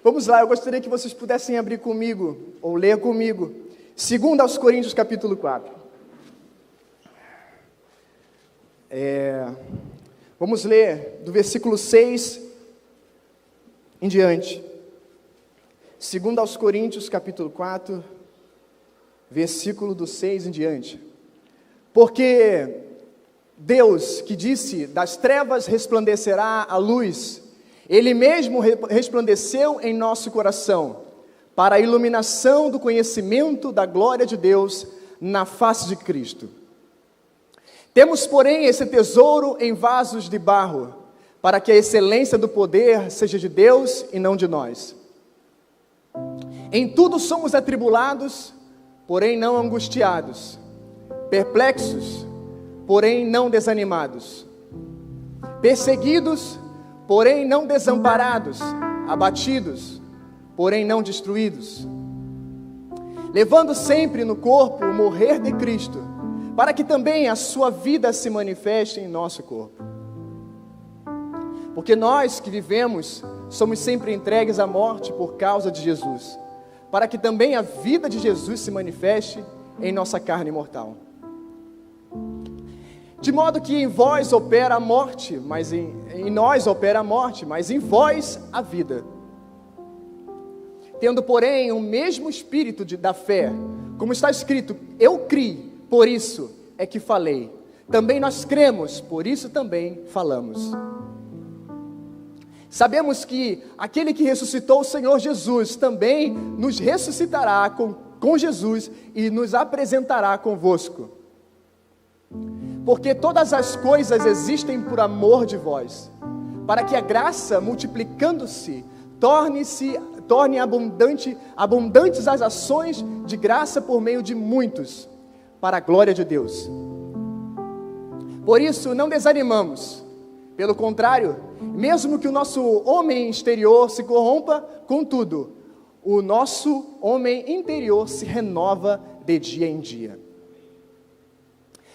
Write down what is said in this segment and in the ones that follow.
Vamos lá, eu gostaria que vocês pudessem abrir comigo, ou ler comigo, 2 Coríntios capítulo 4. Vamos ler do versículo 6 em diante. 2 Coríntios capítulo 4, versículo do 6 em diante. Porque Deus, que disse, das trevas resplandecerá a luz, Ele mesmo resplandeceu em nosso coração, para a iluminação do conhecimento da glória de Deus na face de Cristo. Temos, porém, esse tesouro em vasos de barro, para que a excelência do poder seja de Deus e não de nós. Em tudo somos atribulados, porém não angustiados, perplexos, porém não desanimados, perseguidos, porém não desamparados, abatidos, porém não destruídos, levando sempre no corpo o morrer de Cristo, para que também a sua vida se manifeste em nosso corpo. Porque nós que vivemos, somos sempre entregues à morte por causa de Jesus, para que também a vida de Jesus se manifeste em nossa carne mortal. De modo que em vós opera a morte, mas em nós opera a morte, mas em vós a vida. Tendo, porém, o mesmo espírito da fé, como está escrito, eu criei, por isso é que falei. Também nós cremos, por isso também falamos. Sabemos que aquele que ressuscitou o Senhor Jesus também nos ressuscitará com Jesus e nos apresentará convosco. Porque todas as coisas existem por amor de vós, para que a graça, multiplicando-se, torne abundantes as ações de graça por meio de muitos, para a glória de Deus. Por isso não desanimamos, pelo contrário, mesmo que o nosso homem exterior se corrompa, contudo, o nosso homem interior se renova de dia em dia.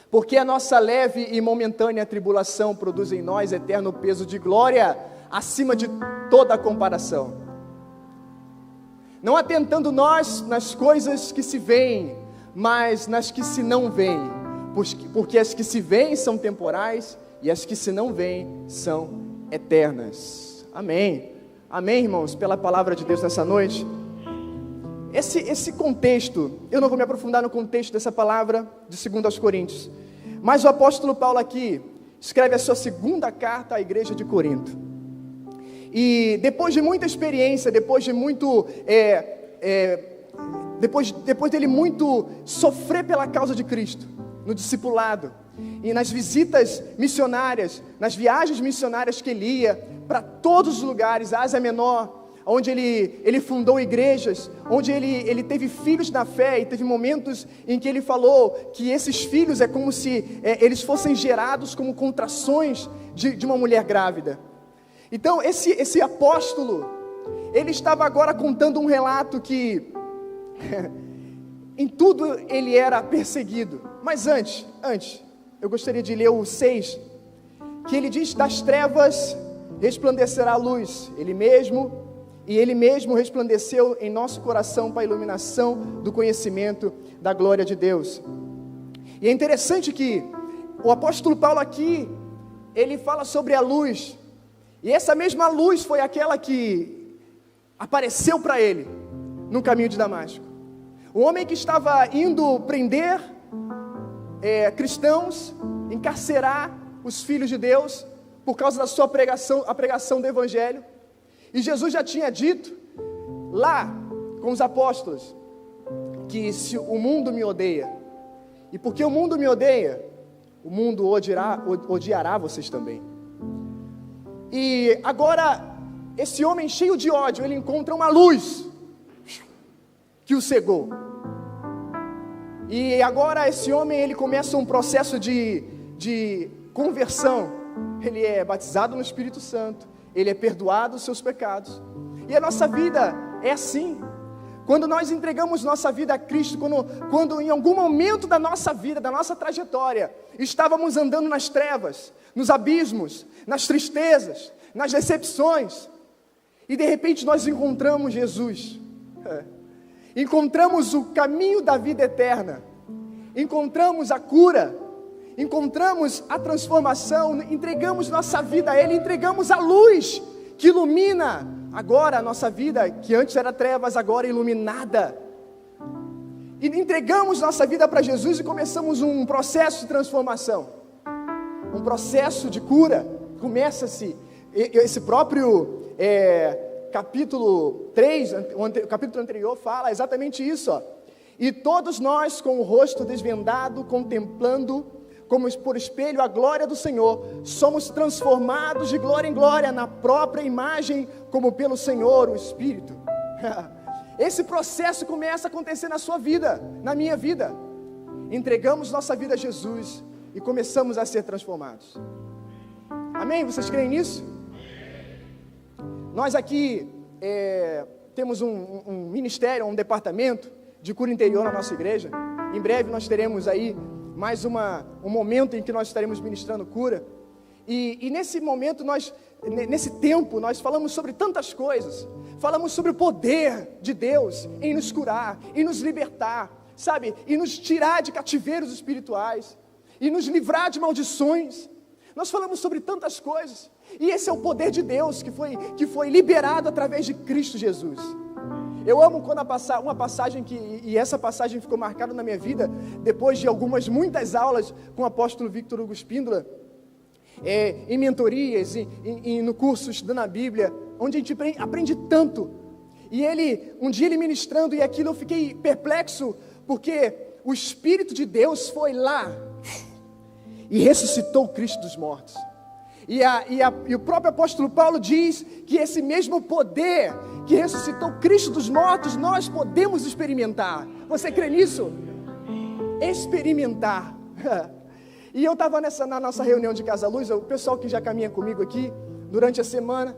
Porque a nossa leve e momentânea tribulação produz em nós eterno peso de glória, acima de toda comparação. Não atentando nós nas coisas que se veem, mas nas que se não veem, porque as que se veem são temporais, e as que se não veem são eternas. Amém. Amém, irmãos, pela palavra de Deus nessa noite. Esse contexto, eu não vou me aprofundar no contexto dessa palavra de 2 Coríntios, mas o apóstolo Paulo aqui escreve a sua segunda carta à igreja de Corinto. E depois de muita experiência, depois dele muito sofrer pela causa de Cristo, no discipulado, e nas visitas missionárias, nas viagens missionárias que ele ia, para todos os lugares, Ásia Menor, onde ele fundou igrejas, onde ele teve filhos na fé, e teve momentos em que ele falou que esses filhos é como se eles fossem gerados como contrações de uma mulher grávida. Então esse apóstolo, ele estava agora contando um relato que em tudo ele era perseguido. Mas antes, eu gostaria de ler o 6, que ele diz, das trevas resplandecerá a luz, Ele mesmo resplandeceu em nosso coração para a iluminação do conhecimento da glória de Deus. E é interessante que o apóstolo Paulo aqui, ele fala sobre a luz, e essa mesma luz foi aquela que apareceu para ele no caminho de Damasco. Um homem que estava indo prender cristãos, encarcerar os filhos de Deus por causa da sua pregação, a pregação do Evangelho. E Jesus já tinha dito lá com os apóstolos que se o mundo me odeia, e porque o mundo me odeia, o mundo odiará vocês também. E agora esse homem cheio de ódio, ele encontra uma luz que o cegou. E agora esse homem, ele começa um processo de conversão. Ele é batizado no Espírito Santo, ele é perdoado dos seus pecados. E a nossa vida é assim. Quando nós entregamos nossa vida a Cristo, quando em algum momento da nossa vida, da nossa trajetória, estávamos andando nas trevas, nos abismos, nas tristezas, nas decepções, E de repente nós encontramos Jesus. Encontramos o caminho da vida eterna. Encontramos a cura. Encontramos a transformação. Entregamos nossa vida a Ele. Entregamos a luz que ilumina agora a nossa vida, que antes era trevas, agora é iluminada. E entregamos nossa vida para Jesus e começamos um processo de transformação. Um processo de cura. Começa-se, esse próprio capítulo 3, o capítulo anterior fala exatamente isso. Ó. E todos nós com o rosto desvendado, contemplando, como por espelho a glória do Senhor, somos transformados de glória em glória, na própria imagem, como pelo Senhor, o Espírito. Esse processo começa a acontecer na sua vida, na minha vida. Entregamos nossa vida a Jesus e começamos a ser transformados. Amém? Vocês creem nisso? Nós aqui temos um ministério, um departamento de cura interior na nossa igreja. Em breve nós teremos aí mais um momento em que nós estaremos ministrando cura. E nesse momento, nesse tempo, nós falamos sobre tantas coisas. Falamos sobre o poder de Deus em nos curar, em nos libertar, sabe? E nos tirar de cativeiros espirituais, e nos livrar de maldições. Nós falamos sobre tantas coisas. E esse é o poder de Deus que foi liberado através de Cristo Jesus. Eu amo quando uma passagem e essa passagem ficou marcada na minha vida, depois de muitas aulas com o apóstolo Victor Hugo Espíndola, em mentorias, no curso Estudando a Bíblia, onde a gente aprende tanto. E um dia ele ministrando, e aquilo eu fiquei perplexo, porque o Espírito de Deus foi lá e ressuscitou o Cristo dos mortos. E o próprio apóstolo Paulo diz que esse mesmo poder que ressuscitou Cristo dos mortos, nós podemos experimentar. Você crê nisso? Experimentar. E eu estava na nossa reunião de Casa Luz, o pessoal que já caminha comigo aqui, durante a semana,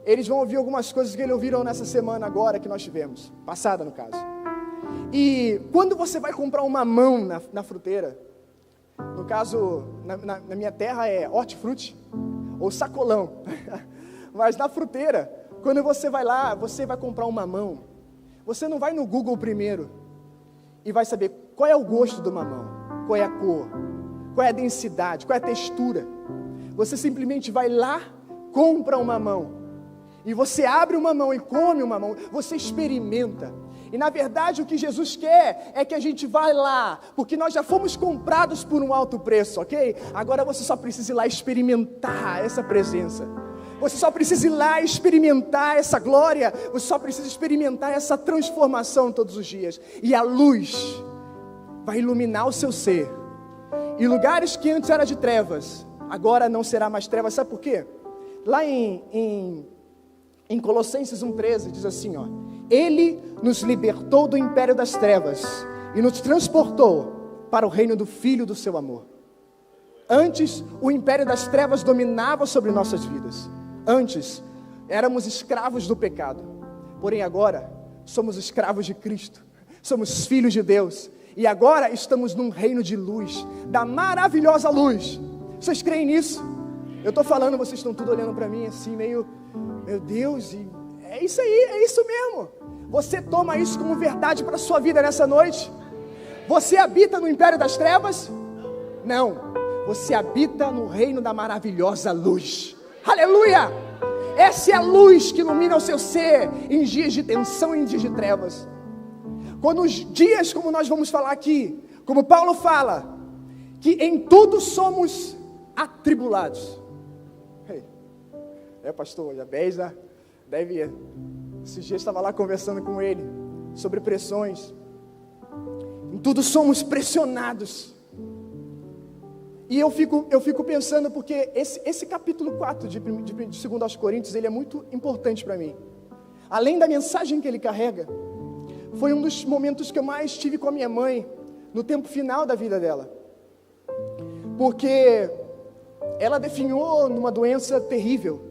eles vão ouvir algumas coisas que eles ouviram nessa semana agora que nós tivemos, passada no caso. E quando você vai comprar uma mamão na fruteira, no caso, na minha terra é hortifruti, ou sacolão, mas na fruteira, quando você vai lá, você vai comprar um mamão, você não vai no Google primeiro, e vai saber qual é o gosto do mamão, qual é a cor, qual é a densidade, qual é a textura. Você simplesmente vai lá, compra um mamão, e você abre o mamão e come o mamão, você experimenta. E na verdade o que Jesus quer é que a gente vá lá, porque nós já fomos comprados por um alto preço, ok? Agora você só precisa ir lá experimentar essa presença. Você só precisa ir lá experimentar essa glória. Você só precisa experimentar essa transformação todos os dias. E a luz vai iluminar o seu ser. E lugares que antes eram de trevas, agora não será mais trevas. Sabe por quê? Lá em Colossenses 1,13 diz assim, ó: Ele nos libertou do império das trevas e nos transportou para o reino do Filho do seu amor. Antes, o império das trevas dominava sobre nossas vidas. Antes, éramos escravos do pecado. Porém, agora, somos escravos de Cristo. Somos filhos de Deus. E agora estamos num reino de luz, da maravilhosa luz. Vocês creem nisso? Eu estou falando, vocês estão tudo olhando para mim assim, meio, meu Deus, e é isso aí, é isso mesmo. Você toma isso como verdade para a sua vida nessa noite? Você habita no império das trevas? Não. Você habita no reino da maravilhosa luz. Aleluia! Essa é a luz que ilumina o seu ser em dias de tensão e em dias de trevas. Quando os dias, como nós vamos falar aqui, como Paulo fala, que em tudo somos atribulados. Pastor, Jabez deve... Esses dias estava lá conversando com ele sobre pressões. Em tudo somos pressionados. E eu fico pensando, porque esse capítulo 4 de 2 aos Coríntios, ele é muito importante para mim. Além da mensagem que ele carrega, foi um dos momentos que eu mais tive com a minha mãe, no tempo final da vida dela. Porque ela definhou numa doença terrível.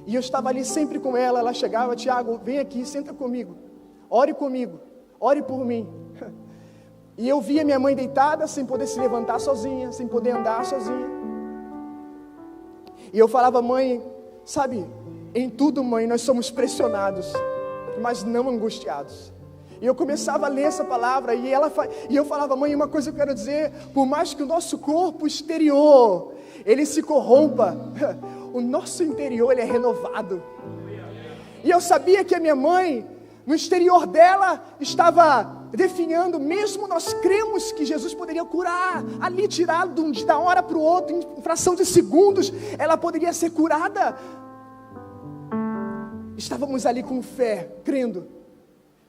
E eu estava ali sempre com ela, ela chegava: Tiago, vem aqui, senta comigo, ore por mim. E eu via minha mãe deitada, sem poder se levantar sozinha, sem poder andar sozinha. E eu falava: mãe, sabe, Em tudo, mãe, nós somos pressionados, mas não angustiados. E eu começava a ler essa palavra e eu falava, mãe, uma coisa eu quero dizer, por mais que o nosso corpo exterior, ele se corrompa, o nosso interior, ele é renovado. E eu sabia que a minha mãe, no exterior dela, estava definhando, mesmo nós cremos que Jesus poderia curar, ali tirado da hora para o outro, em fração de segundos, ela poderia ser curada. Estávamos ali com fé, crendo,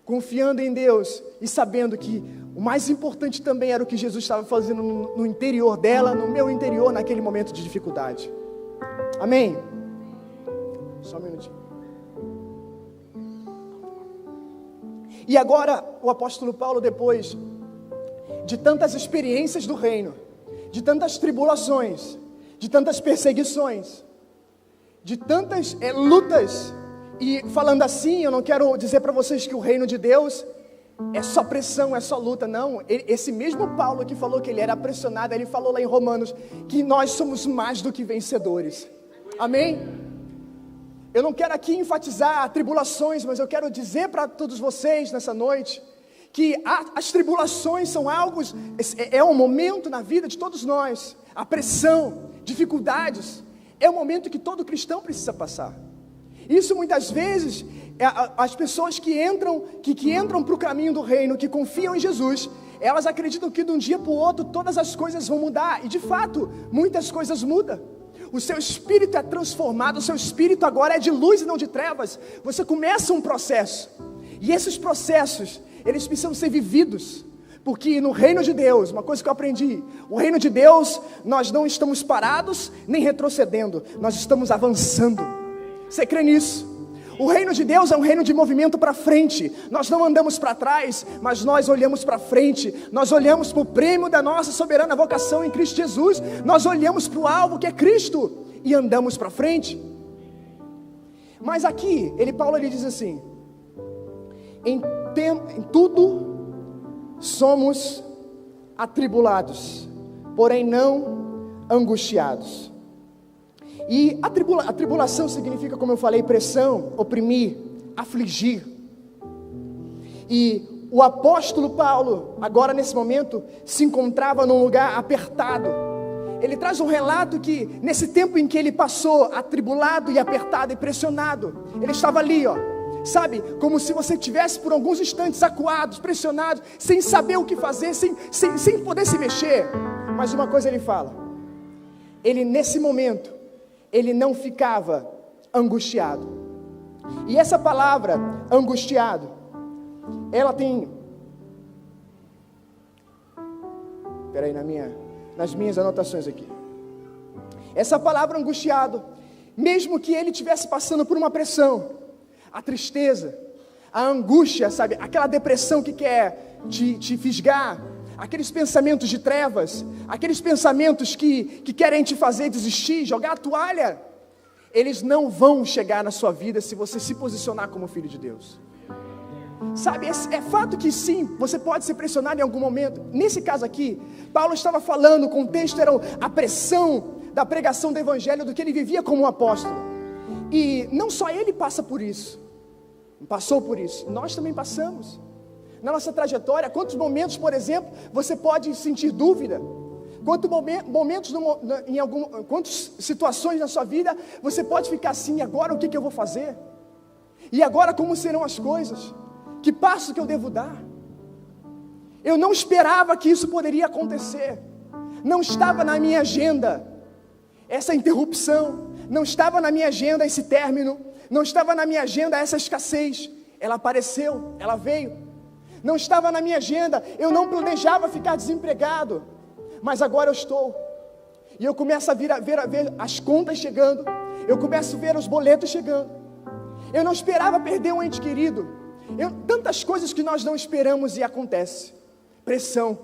confiando em Deus e sabendo que o mais importante também era o que Jesus estava fazendo no interior dela, no meu interior, naquele momento de dificuldade. Amém? Só um minutinho. E agora o apóstolo Paulo, depois de tantas experiências do reino, de tantas tribulações, de tantas perseguições, de tantas lutas, e falando assim, eu não quero dizer para vocês que o reino de Deus é só pressão, é só luta, não. Esse mesmo Paulo que falou que ele era pressionado, ele falou lá em Romanos que nós somos mais do que vencedores. Amém? Eu não quero aqui enfatizar tribulações, mas eu quero dizer para todos vocês nessa noite que as tribulações são algo, é um momento na vida de todos nós. A pressão, dificuldades, é um momento que todo cristão precisa passar. Isso muitas vezes, as pessoas que entram para o caminho do reino, que confiam em Jesus, elas acreditam que de um dia para o outro todas as coisas vão mudar, e de fato, muitas coisas mudam. O seu espírito é transformado, o seu espírito agora é de luz e não de trevas. Você começa um processo, e esses processos, eles precisam ser vividos, porque no reino de Deus, uma coisa que eu aprendi, o reino de Deus, nós não estamos parados, nem retrocedendo, nós estamos avançando. Você crê nisso? O reino de Deus é um reino de movimento para frente. Nós não andamos para trás, mas nós olhamos para frente. Nós olhamos para o prêmio da nossa soberana vocação em Cristo Jesus. Nós olhamos para o alvo que é Cristo e andamos para frente. Mas aqui, Paulo diz assim: em tudo somos atribulados, porém não angustiados. E a tribulação significa, como eu falei, pressão, oprimir, afligir. E o apóstolo Paulo, agora nesse momento, se encontrava num lugar apertado. Ele traz um relato que nesse tempo em que ele passou atribulado e apertado e pressionado, ele estava ali, sabe, como se você estivesse por alguns instantes acuado, pressionado, sem saber o que fazer, sem poder se mexer. Mas uma coisa ele fala, ele nesse momento, ele não ficava angustiado. E essa palavra, angustiado, ela tem... Espera aí, nas minhas anotações aqui. Essa palavra angustiado, mesmo que ele estivesse passando por uma pressão, a tristeza, a angústia, sabe, aquela depressão que quer te fisgar, aqueles pensamentos de trevas, aqueles pensamentos que querem te fazer desistir, jogar a toalha, eles não vão chegar na sua vida se você se posicionar como filho de Deus. Sabe, é fato que sim, você pode ser pressionado em algum momento. Nesse caso aqui, Paulo estava falando, o contexto era a pressão da pregação do evangelho, do que ele vivia como um apóstolo. E não só ele passou por isso, nós também passamos. Na nossa trajetória, quantos momentos, por exemplo, você pode sentir dúvida? Quantas situações na sua vida você pode ficar assim, agora o que eu vou fazer? E agora como serão as coisas? Que passo que eu devo dar? Eu não esperava que isso poderia acontecer. Não estava na minha agenda essa interrupção. Não estava na minha agenda esse término. Não estava na minha agenda essa escassez. Ela apareceu, ela veio. Não estava na minha agenda, eu não planejava ficar desempregado, mas agora eu estou. E eu começo a ver as contas chegando, eu começo a ver os boletos chegando. Eu não esperava perder um ente querido. Tantas coisas que nós não esperamos e acontece. Pressão.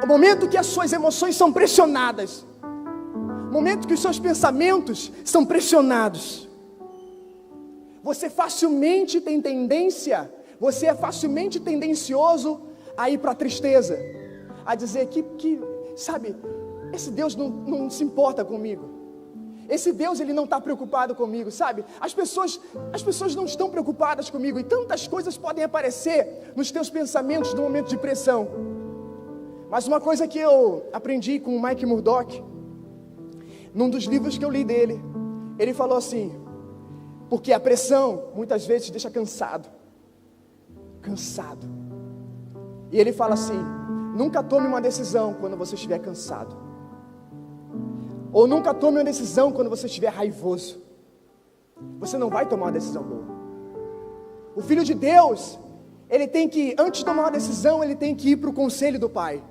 O momento que as suas emoções são pressionadas, o momento que os seus pensamentos são pressionados, você facilmente tem tendência. Você é facilmente tendencioso a ir para a tristeza, a dizer que sabe, esse Deus não se importa comigo. esse Deus, Ele não está preocupado comigo, sabe? As pessoas não estão preocupadas comigo, e tantas coisas podem aparecer nos teus pensamentos no momento de pressão. Mas uma coisa que eu aprendi com o Mike Murdock, num dos livros que eu li dele, ele falou assim, porque a pressão muitas vezes te deixa cansado. E ele fala assim, nunca tome uma decisão quando você estiver cansado. Ou nunca tome uma decisão quando você estiver raivoso. Você não vai tomar uma decisão boa. O filho de Deus, ele tem que, antes de tomar uma decisão, ele tem que ir para o conselho do Pai.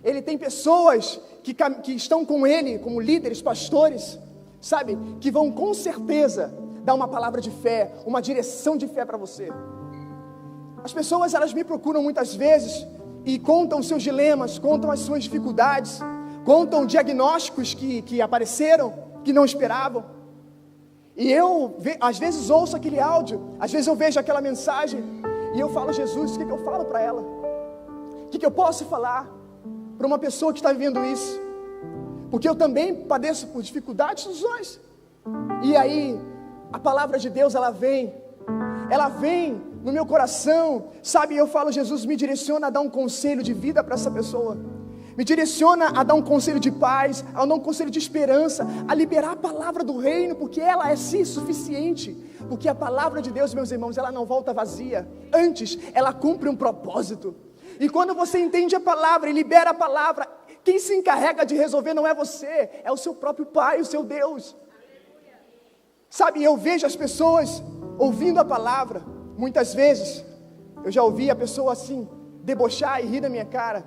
Ele tem pessoas que estão com ele, como líderes, pastores, sabe? Que vão com certeza dar uma palavra de fé, uma direção de fé para você. As pessoas, elas me procuram muitas vezes e contam seus dilemas, contam as suas dificuldades, contam diagnósticos que apareceram, que não esperavam. E eu, às vezes, ouço aquele áudio, às vezes eu vejo aquela mensagem, e eu falo, Jesus, o que eu falo para ela? O que eu posso falar para uma pessoa que está vivendo isso? Porque eu também padeço por dificuldades dos dois. E aí, a palavra de Deus, ela vem no meu coração, sabe? Eu falo, Jesus, me direciona a dar um conselho de vida para essa pessoa. Me direciona a dar um conselho de paz, a dar um conselho de esperança, a liberar a palavra do reino, porque ela é sim suficiente. Porque a palavra de Deus, meus irmãos, ela não volta vazia. Antes, ela cumpre um propósito. E quando você entende a palavra e libera a palavra, quem se encarrega de resolver não é você, é o seu próprio Pai, o seu Deus. Sabe, eu vejo as pessoas ouvindo a palavra. Muitas vezes, eu já ouvi a pessoa assim, debochar e rir da minha cara.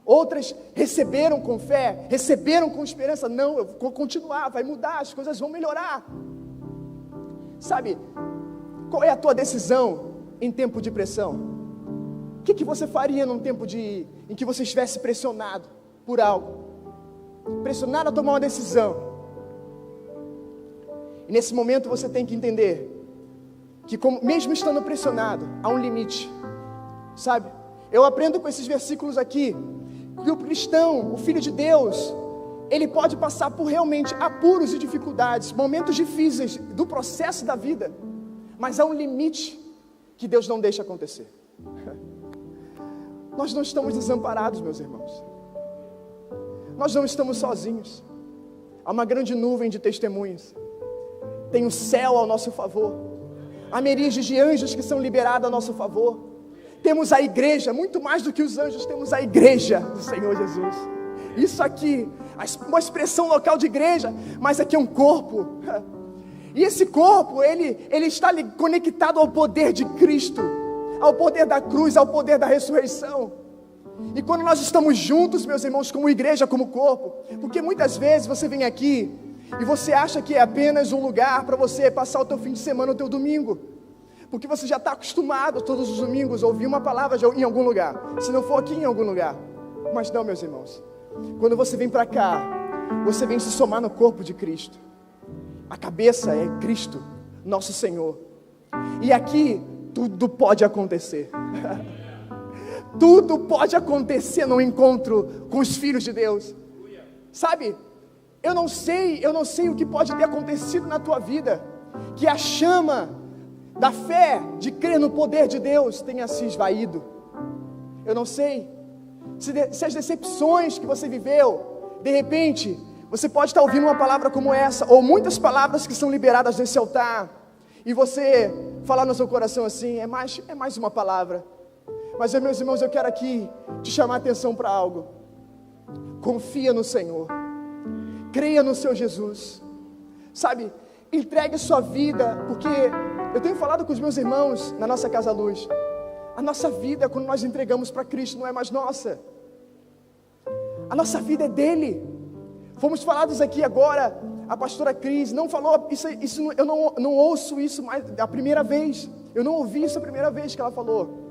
Outras receberam com fé, receberam com esperança. Não, eu vou continuar, vai mudar, as coisas vão melhorar. Sabe, qual é a tua decisão em tempo de pressão? O que você faria num tempo em que você estivesse pressionado por algo? Pressionado a tomar uma decisão. E nesse momento você tem que entender que mesmo estando pressionado, há um limite. Sabe, eu aprendo com esses versículos aqui, que o cristão, o filho de Deus, ele pode passar por realmente apuros e dificuldades, momentos difíceis do processo da vida, mas há um limite que Deus não deixa acontecer. Nós não estamos desamparados, meus irmãos. Nós não estamos sozinhos. Há uma grande nuvem de testemunhas. Tem o céu ao nosso favor. Há miríades de anjos que são liberados ao nosso favor. Temos a igreja, muito mais do que os anjos, temos a igreja do Senhor Jesus. Isso aqui, uma expressão local de igreja, mas aqui é um corpo. E esse corpo, ele está conectado ao poder de Cristo, ao poder da cruz, ao poder da ressurreição. E quando nós estamos juntos, meus irmãos, como igreja, como corpo, porque muitas vezes você vem aqui e você acha que é apenas um lugar para você passar o teu fim de semana, o teu domingo, porque você já está acostumado todos os domingos a ouvir uma palavra em algum lugar, se não for aqui, em algum lugar. Mas não, meus irmãos, quando você vem para cá, você vem se somar no corpo de Cristo. A cabeça é Cristo, nosso Senhor. E aqui tudo pode acontecer. Tudo pode acontecer no encontro com os filhos de Deus. Sabe, eu não sei o que pode ter acontecido na tua vida, que a chama da fé, de crer no poder de Deus, tenha se esvaído. Eu não sei se as decepções que você viveu, de repente, você pode estar ouvindo uma palavra como essa, ou muitas palavras que são liberadas nesse altar, e você falar no seu coração assim, é mais uma palavra. Mas, meus irmãos, eu quero aqui te chamar a atenção para algo. Confia no Senhor, creia no seu Jesus, sabe, entregue sua vida, porque eu tenho falado com os meus irmãos na nossa Casa Luz, a nossa vida, quando nós entregamos para Cristo, não é mais nossa, a nossa vida é dele. Fomos falados aqui agora, a pastora Cris não falou, isso eu não ouço isso mais a primeira vez, eu não ouvi isso a primeira vez que ela falou.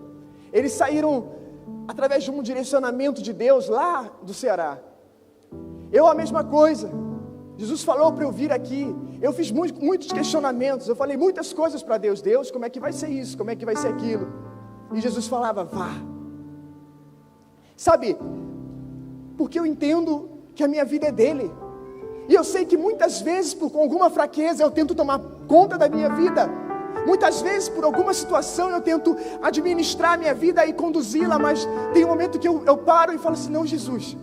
Eles saíram através de um direcionamento de Deus lá do Ceará. Eu a mesma coisa. Jesus falou para eu vir aqui. Eu fiz muitos questionamentos. Eu falei muitas coisas para Deus. Deus, como é que vai ser isso? Como é que vai ser aquilo? E Jesus falava, vá. Sabe, porque eu entendo que a minha vida é dele. E eu sei que muitas vezes, com alguma fraqueza, eu tento tomar conta da minha vida. Muitas vezes, por alguma situação, eu tento administrar a minha vida e conduzi-la, mas tem um momento que eu paro e falo assim, não, Jesus,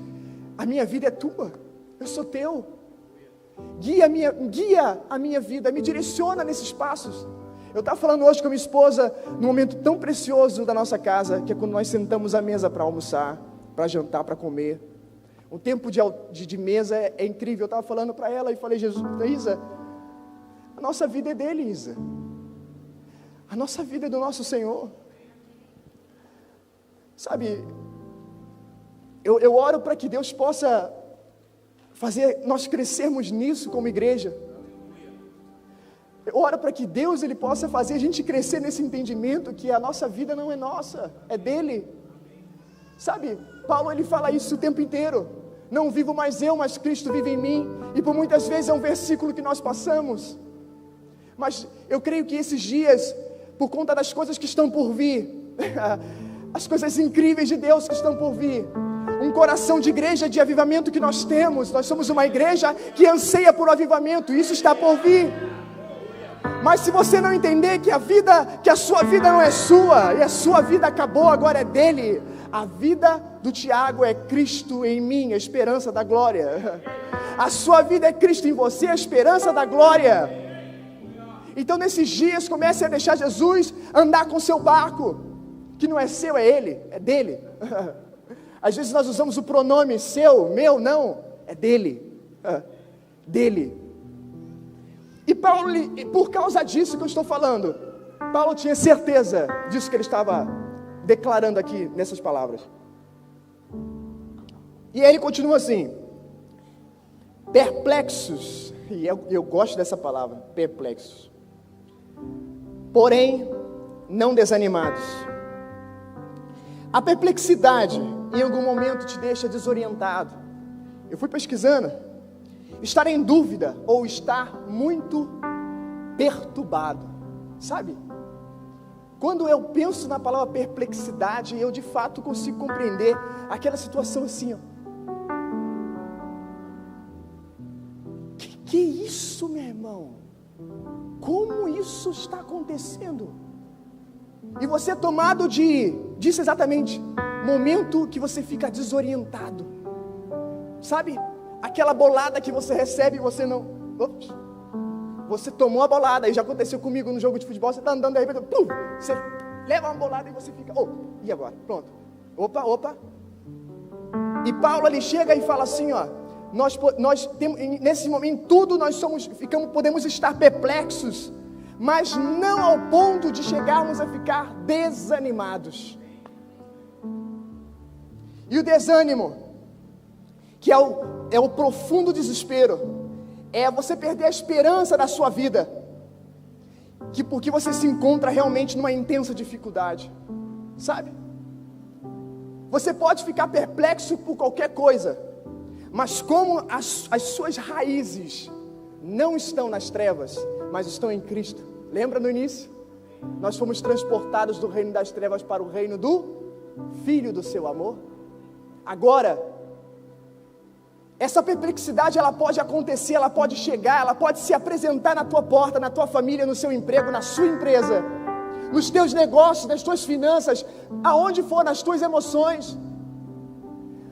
a minha vida é tua, eu sou teu. Guia a minha vida, me direciona nesses passos. Eu estava falando hoje com a minha esposa, num momento tão precioso da nossa casa, que é quando nós sentamos à mesa para almoçar, para jantar, para comer. Um tempo de mesa é incrível. Eu estava falando para ela e falei, Isa, a nossa vida é dele, Isa. A nossa vida é do nosso Senhor. Sabe, eu oro para que Deus possa fazer nós crescermos nisso como igreja. Eu oro para que Deus ele possa fazer a gente crescer nesse entendimento que a nossa vida não é nossa, é dele. Sabe, Paulo ele fala isso o tempo inteiro. Não vivo mais eu, mas Cristo vive em mim. E por muitas vezes é um versículo que nós passamos. Mas eu creio que esses dias, por conta das coisas que estão por vir, as coisas incríveis de Deus que estão por vir, um coração de igreja de avivamento que nós temos, nós somos uma igreja que anseia por avivamento, isso está por vir. Mas se você não entender que a sua vida não é sua, e a sua vida acabou, agora é dele, a vida do Tiago é Cristo em mim, a esperança da glória. A sua vida é Cristo em você, a esperança da glória. Então nesses dias comece a deixar Jesus andar com seu barco, que não é seu, é ele, é dele. Às vezes nós usamos o pronome seu, meu, não, é dele, dele. E Paulo, por causa disso que eu estou falando, Paulo tinha certeza disso que ele estava declarando aqui nessas palavras. E aí ele continua assim, perplexos, e eu gosto dessa palavra, perplexos, porém não desanimados. A perplexidade em algum momento te deixa desorientado. Eu fui pesquisando, estar em dúvida ou estar muito perturbado, sabe? Quando eu penso na palavra perplexidade, eu de fato consigo compreender aquela situação assim, ó. Que é isso, meu irmão? Como isso está acontecendo? E você é tomado disso exatamente, momento que você fica desorientado, sabe? Aquela bolada que você recebe e você não... Ops, você tomou a bolada, e já aconteceu comigo no jogo de futebol, você está andando, de repente, pum, você leva uma bolada e você fica, e agora? Pronto. Opa. E Paulo, ele chega e fala assim, ó, nós temos, nesse momento, tudo nós podemos estar perplexos, mas não ao ponto de chegarmos a ficar desanimados. E o desânimo, que é o profundo desespero, é você perder a esperança da sua vida, porque você se encontra realmente numa intensa dificuldade, sabe? Você pode ficar perplexo por qualquer coisa, mas como as suas raízes não estão nas trevas, mas estão em Cristo. Lembra no início? Nós fomos transportados do reino das trevas para o reino do Filho do seu amor. Agora, essa perplexidade, ela pode acontecer, ela pode chegar, ela pode se apresentar na tua porta, na tua família, no seu emprego, na sua empresa, nos teus negócios, nas tuas finanças, aonde for, nas tuas emoções.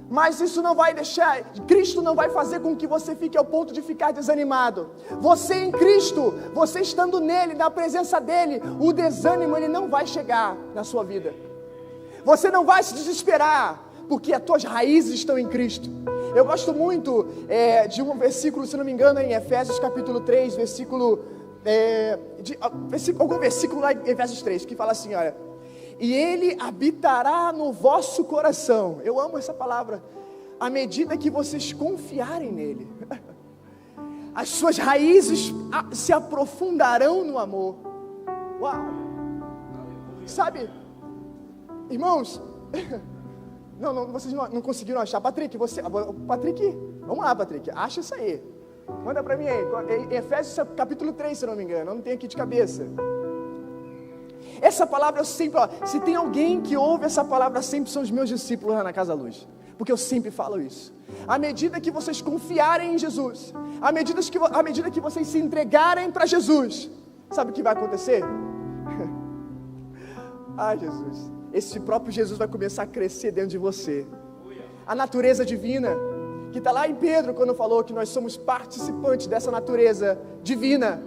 Mas isso não vai deixar, Cristo não vai fazer com que você fique ao ponto de ficar desanimado. Você em Cristo, você estando nele, na presença dele, o desânimo ele não vai chegar na sua vida. Você não vai se desesperar, porque as tuas raízes estão em Cristo. Eu gosto muito de um versículo, se não me engano, em Efésios capítulo 3, algum versículo lá em Efésios 3, que fala assim, olha, e ele habitará no vosso coração. Eu amo essa palavra. À medida que vocês confiarem nele, as suas raízes se aprofundarão no amor. Uau! Sabe, irmãos, vocês não conseguiram achar. Patrick, vamos lá, Patrick, acha isso aí. Manda para mim aí, em Efésios capítulo 3, se não me engano, eu não tenho aqui de cabeça. Essa palavra eu sempre, se tem alguém que ouve essa palavra sempre, são os meus discípulos lá na Casa Luz. porque eu sempre falo isso. À medida que vocês confiarem em Jesus, à medida que vocês se entregarem para Jesus, sabe o que vai acontecer? Ai, Jesus, esse próprio Jesus vai começar a crescer dentro de você. A natureza divina, que está lá em Pedro, quando falou que nós somos participantes dessa natureza divina,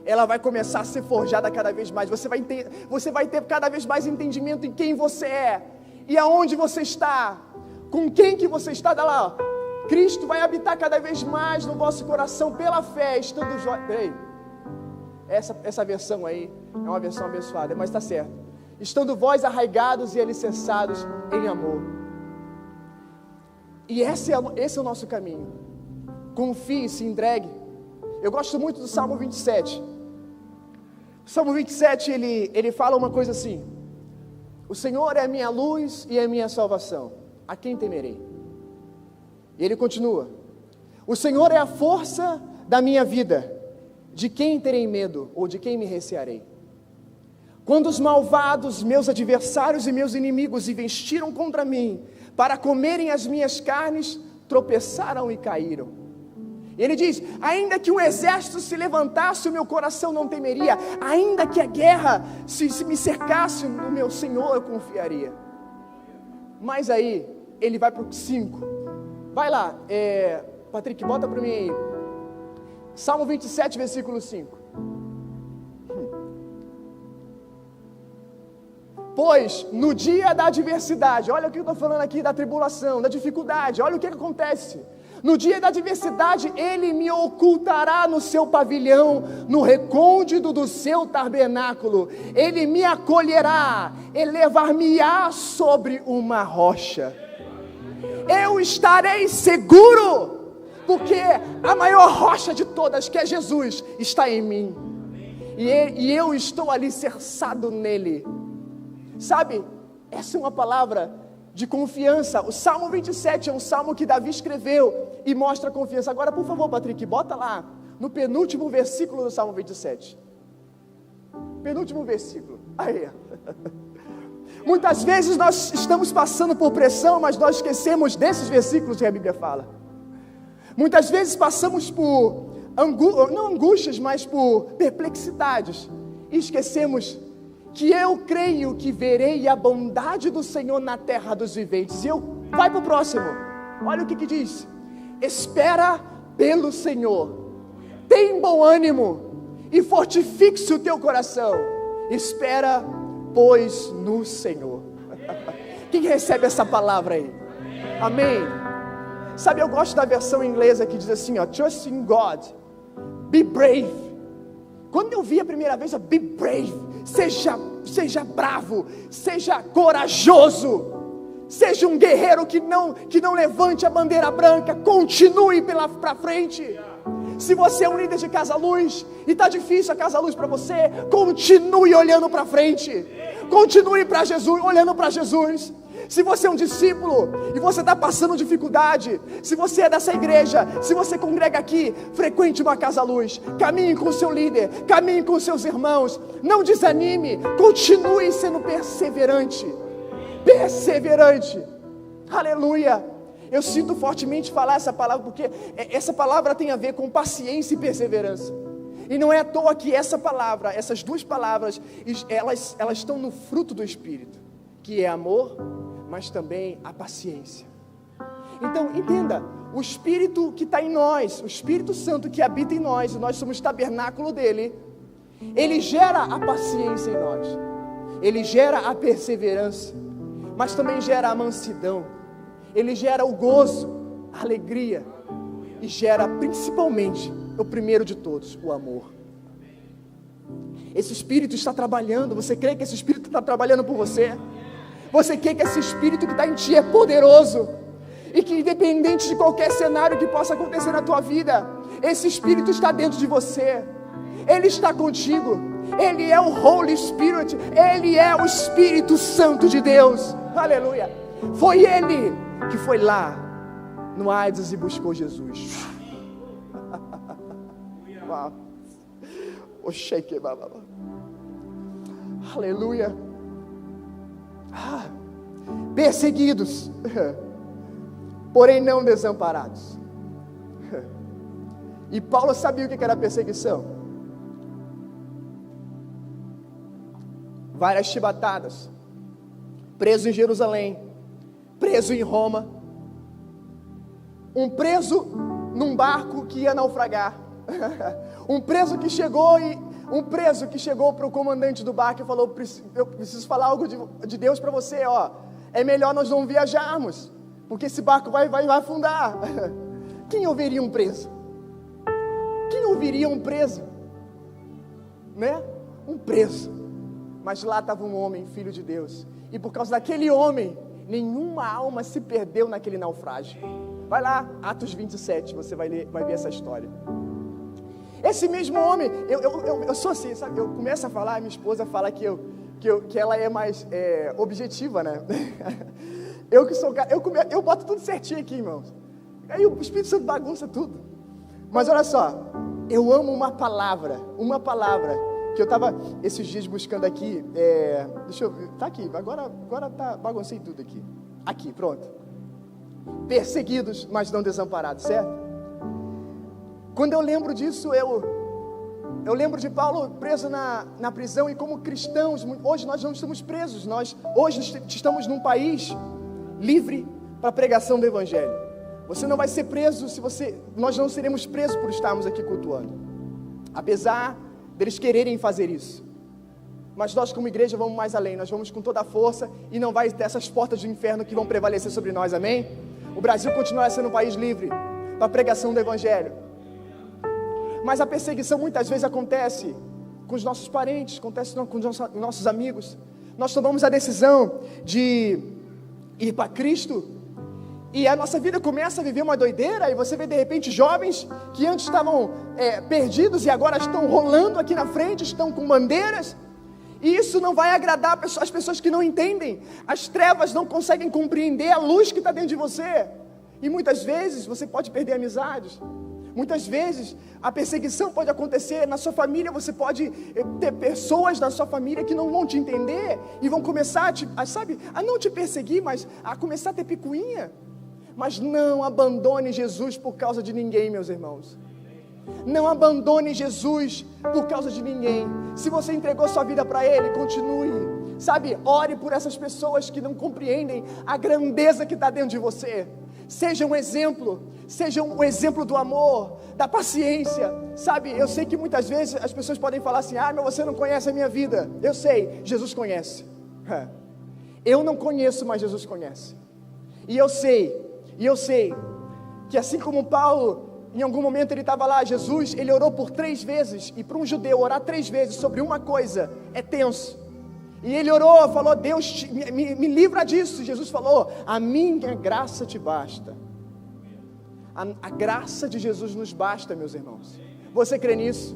ela vai começar a ser forjada cada vez mais. Você vai ter cada vez mais entendimento em quem você é e aonde você está, com quem que você está. Dá lá, ó. Cristo vai habitar cada vez mais no vosso coração pela fé, estando Peraí, essa versão aí é uma versão abençoada, mas está certo. Estando vós arraigados e alicerçados em amor. E esse é o nosso caminho. Confie, se entregue. Eu gosto muito do Salmo 27. O Salmo 27, ele fala uma coisa assim: o Senhor é a minha luz e a minha salvação, a quem temerei? E ele continua: o Senhor é a força da minha vida, de quem terei medo, ou de quem me recearei? Quando os malvados, meus adversários e meus inimigos, investiram contra mim, para comerem as minhas carnes, tropeçaram e caíram. E ele diz: ainda que um exército se levantasse, o meu coração não temeria. Ainda que a guerra se me cercasse, no meu Senhor eu confiaria. Mas aí, ele vai para o 5. Vai lá, Patrick, bota para mim aí. Salmo 27, versículo 5. Pois, no dia da adversidade, olha o que eu estou falando aqui, da tribulação, da dificuldade, olha o que acontece. No dia da adversidade, Ele me ocultará no seu pavilhão, no recôndito do seu tabernáculo. Ele me acolherá, elevar-me-á sobre uma rocha. Eu estarei seguro, porque a maior rocha de todas, que é Jesus, está em mim. E eu estou alicerçado nele. Sabe, essa é uma palavra de confiança. O Salmo 27 é um salmo que Davi escreveu e mostra confiança. Agora, por favor, Patrick, bota lá no penúltimo versículo do Salmo 27. Penúltimo versículo. Aí. Muitas vezes nós estamos passando por pressão, mas nós esquecemos desses versículos que a Bíblia fala. Muitas vezes passamos por não angústias, mas por perplexidades, e esquecemos que eu creio que verei a bondade do Senhor na terra dos viventes. E vai para o próximo. Olha o que diz: espera pelo Senhor, tem bom ânimo e fortifique-se o teu coração. Espera, pois, no Senhor. Quem recebe essa palavra aí? Amém. Sabe, eu gosto da versão inglesa que diz assim, ó: trust in God, be brave. Quando eu vi a primeira vez, be brave, seja bravo, seja corajoso, seja um guerreiro que não levante a bandeira branca, continue para frente. Se você é um líder de Casa Luz e está difícil a Casa Luz para você, continue olhando para frente, continue para Jesus, olhando para Jesus. Se você é um discípulo e você está passando dificuldade, se você é dessa igreja, se você congrega aqui, frequente uma Casa Luz, caminhe com o seu líder, caminhe com os seus irmãos, não desanime, continue sendo perseverante, aleluia. Eu sinto fortemente falar essa palavra, porque essa palavra tem a ver com paciência e perseverança, e não é à toa que essa palavra, essas duas palavras, elas estão no fruto do Espírito, que é amor, mas também a paciência. Então, entenda, o Espírito que está em nós, o Espírito Santo que habita em nós, e nós somos tabernáculo dele, ele gera a paciência em nós, ele gera a perseverança, mas também gera a mansidão, ele gera o gozo, a alegria, e gera principalmente, o primeiro de todos, o amor. Esse Espírito está trabalhando. Você crê que esse Espírito está trabalhando por você? Você crê que esse Espírito que está em ti é poderoso, e que independente de qualquer cenário que possa acontecer na tua vida, esse Espírito está dentro de você, ele está contigo, ele é o Holy Spirit, ele é o Espírito Santo de Deus, aleluia. Foi ele que foi lá no Hades e buscou Jesus. Uau. Aleluia. Perseguidos, porém não desamparados. E Paulo sabia o que era perseguição. Várias chibatadas, preso em Jerusalém, preso em Roma, um preso num barco que ia naufragar, um preso que chegou para o comandante do barco e falou: eu preciso falar algo de Deus para você, é melhor nós não viajarmos, porque esse barco vai afundar. Quem ouviria um preso? Quem ouviria um preso? Né? Um preso. Mas lá estava um homem, filho de Deus, e por causa daquele homem, nenhuma alma se perdeu naquele naufrágio. Vai lá, Atos 27, você vai ver essa história. Esse mesmo homem, eu sou assim, sabe? Eu começo a falar, minha esposa fala que ela é mais objetiva, né? Eu que sou, eu boto tudo certinho aqui, irmãos. Aí o Espírito Santo bagunça tudo. Mas olha só, eu amo uma palavra que eu estava esses dias buscando aqui, deixa eu ver, tá aqui, agora tá, baguncei tudo aqui. Aqui, pronto. Perseguidos, mas não desamparados, certo? Quando eu lembro disso, eu lembro de Paulo preso na prisão, e como cristãos, hoje nós não estamos presos, hoje estamos num país livre para a pregação do Evangelho. Você não vai ser preso nós não seremos presos por estarmos aqui cultuando, apesar deles quererem fazer isso. Mas nós como igreja vamos mais além, nós vamos com toda a força, e não vai ter essas portas do inferno que vão prevalecer sobre nós, amém? O Brasil continuará sendo um país livre para a pregação do Evangelho. Mas a perseguição muitas vezes acontece com os nossos parentes, acontece com os nossos amigos. Nós tomamos a decisão de ir para Cristo, e a nossa vida começa a viver uma doideira, e você vê de repente jovens que antes estavam perdidos e agora estão rolando aqui na frente, estão com bandeiras, e isso não vai agradar as pessoas que não entendem. As trevas não conseguem compreender a luz que está dentro de você, e muitas vezes você pode perder amizades. Muitas vezes a perseguição pode acontecer na sua família, você pode ter pessoas na sua família que não vão te entender e vão começar a não te perseguir, mas a começar a ter picuinha. Mas não abandone Jesus por causa de ninguém, meus irmãos. Não abandone Jesus por causa de ninguém. Se você entregou sua vida para Ele, continue. Ore por essas pessoas que não compreendem a grandeza que está dentro de você. Seja um exemplo do amor, da paciência, eu sei que muitas vezes as pessoas podem falar assim: mas você não conhece a minha vida. Eu sei, Jesus conhece. Eu não conheço, mas Jesus conhece. E eu sei que assim como Paulo, em algum momento ele estava lá, Jesus, ele orou por 3 vezes, e para um judeu orar 3 vezes sobre uma coisa é tenso. E ele orou, falou: Deus, me livra disso. Jesus falou: a minha graça te basta. A graça de Jesus nos basta, meus irmãos. Você crê nisso?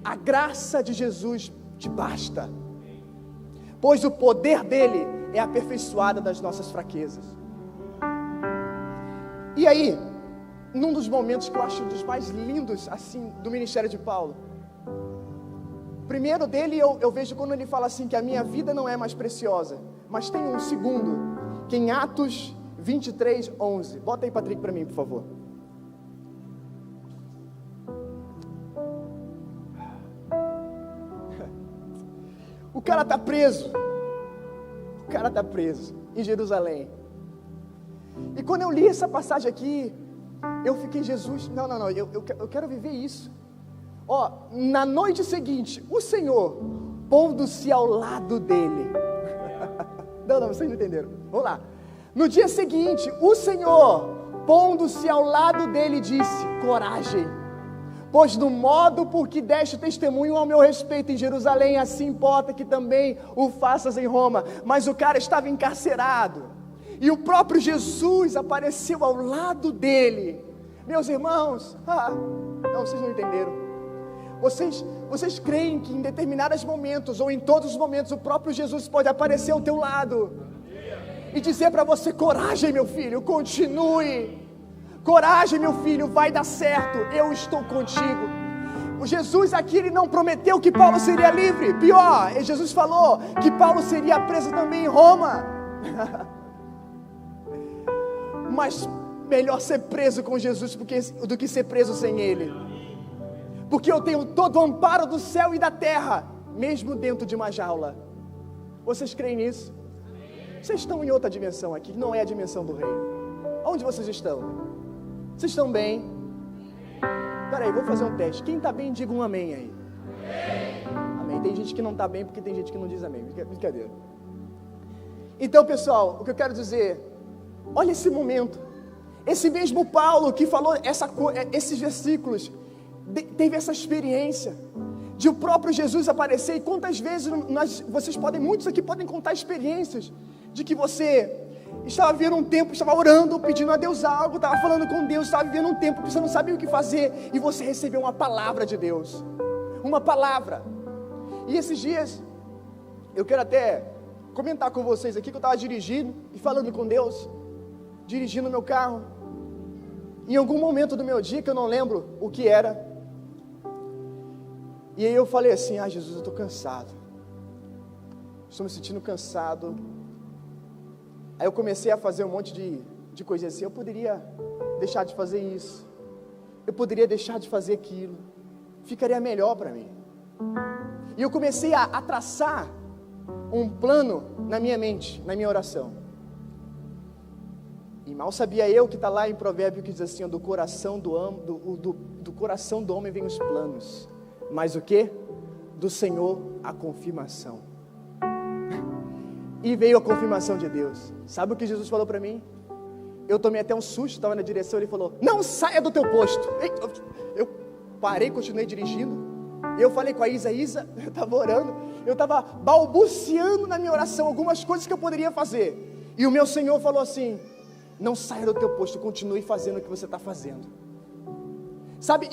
A graça de Jesus te basta, pois o poder dele é aperfeiçoado das nossas fraquezas. E aí, num dos momentos que eu acho dos mais lindos assim do ministério de Paulo, primeiro dele eu vejo quando ele fala assim que a minha vida não é mais preciosa. Mas tem um segundo, que em Atos 23, 11. Bota aí, Patrick, para mim, por favor. O cara está preso em Jerusalém. E quando eu li essa passagem aqui, eu fiquei: Jesus, não, eu quero viver isso. Na noite seguinte, o Senhor, pondo-se ao lado dele. Não, vocês não entenderam. Vamos lá. No dia seguinte, o Senhor, pondo-se ao lado dele, disse: coragem, pois no modo por que deste testemunho ao meu respeito em Jerusalém, assim importa que também o faças em Roma. Mas o cara estava encarcerado, e o próprio Jesus apareceu ao lado dele. Meus irmãos, não, vocês não entenderam. Vocês creem que em determinados momentos, ou em todos os momentos, o próprio Jesus pode aparecer ao teu lado e dizer para você: coragem, meu filho, continue. Coragem, meu filho, vai dar certo, eu estou contigo. O Jesus aqui, ele não prometeu que Paulo seria livre. Pior, Jesus falou que Paulo seria preso também em Roma. mas melhor ser preso com Jesus do que ser preso sem Ele. Porque eu tenho todo o amparo do céu e da terra, mesmo dentro de uma jaula. Vocês creem nisso? Vocês estão em outra dimensão aqui, que não é a dimensão do reino. Onde vocês estão? Vocês estão bem? Peraí, vou fazer um teste. Quem está bem, diga um amém aí. Amém. Tem gente que não está bem, porque tem gente que não diz amém. Brincadeira. Então, pessoal, o que eu quero dizer, olha esse momento. Esse mesmo Paulo que falou esses versículos, teve essa experiência de o próprio Jesus aparecer. E quantas vezes muitos aqui podem contar experiências de que você estava vivendo um tempo, estava orando, pedindo a Deus algo, estava falando com Deus, estava vivendo um tempo que você não sabia o que fazer, e você recebeu uma palavra de Deus, uma palavra. E esses dias, eu quero até comentar com vocês aqui, que eu estava dirigindo e falando com Deus, dirigindo meu carro, em algum momento do meu dia, que eu não lembro o que era, e aí eu falei assim: Jesus, eu estou cansado, estou me sentindo cansado. Aí eu comecei a fazer um monte de coisas assim. Eu poderia deixar de fazer isso, eu poderia deixar de fazer aquilo, ficaria melhor para mim. E eu comecei a traçar um plano na minha mente, na minha oração. E mal sabia eu que está lá em Provérbio, que diz assim: do coração do coração do homem vem os planos, mas o que? Do Senhor a confirmação. E veio a confirmação de Deus. Sabe o que Jesus falou para mim? Eu tomei até um susto, estava na direção, ele falou: não saia do teu posto. Eu parei, continuei dirigindo. Eu falei com a Isa, eu estava orando, eu estava balbuciando na minha oração algumas coisas que eu poderia fazer. E o meu Senhor falou assim: não saia do teu posto, continue fazendo o que você está fazendo. Sabe,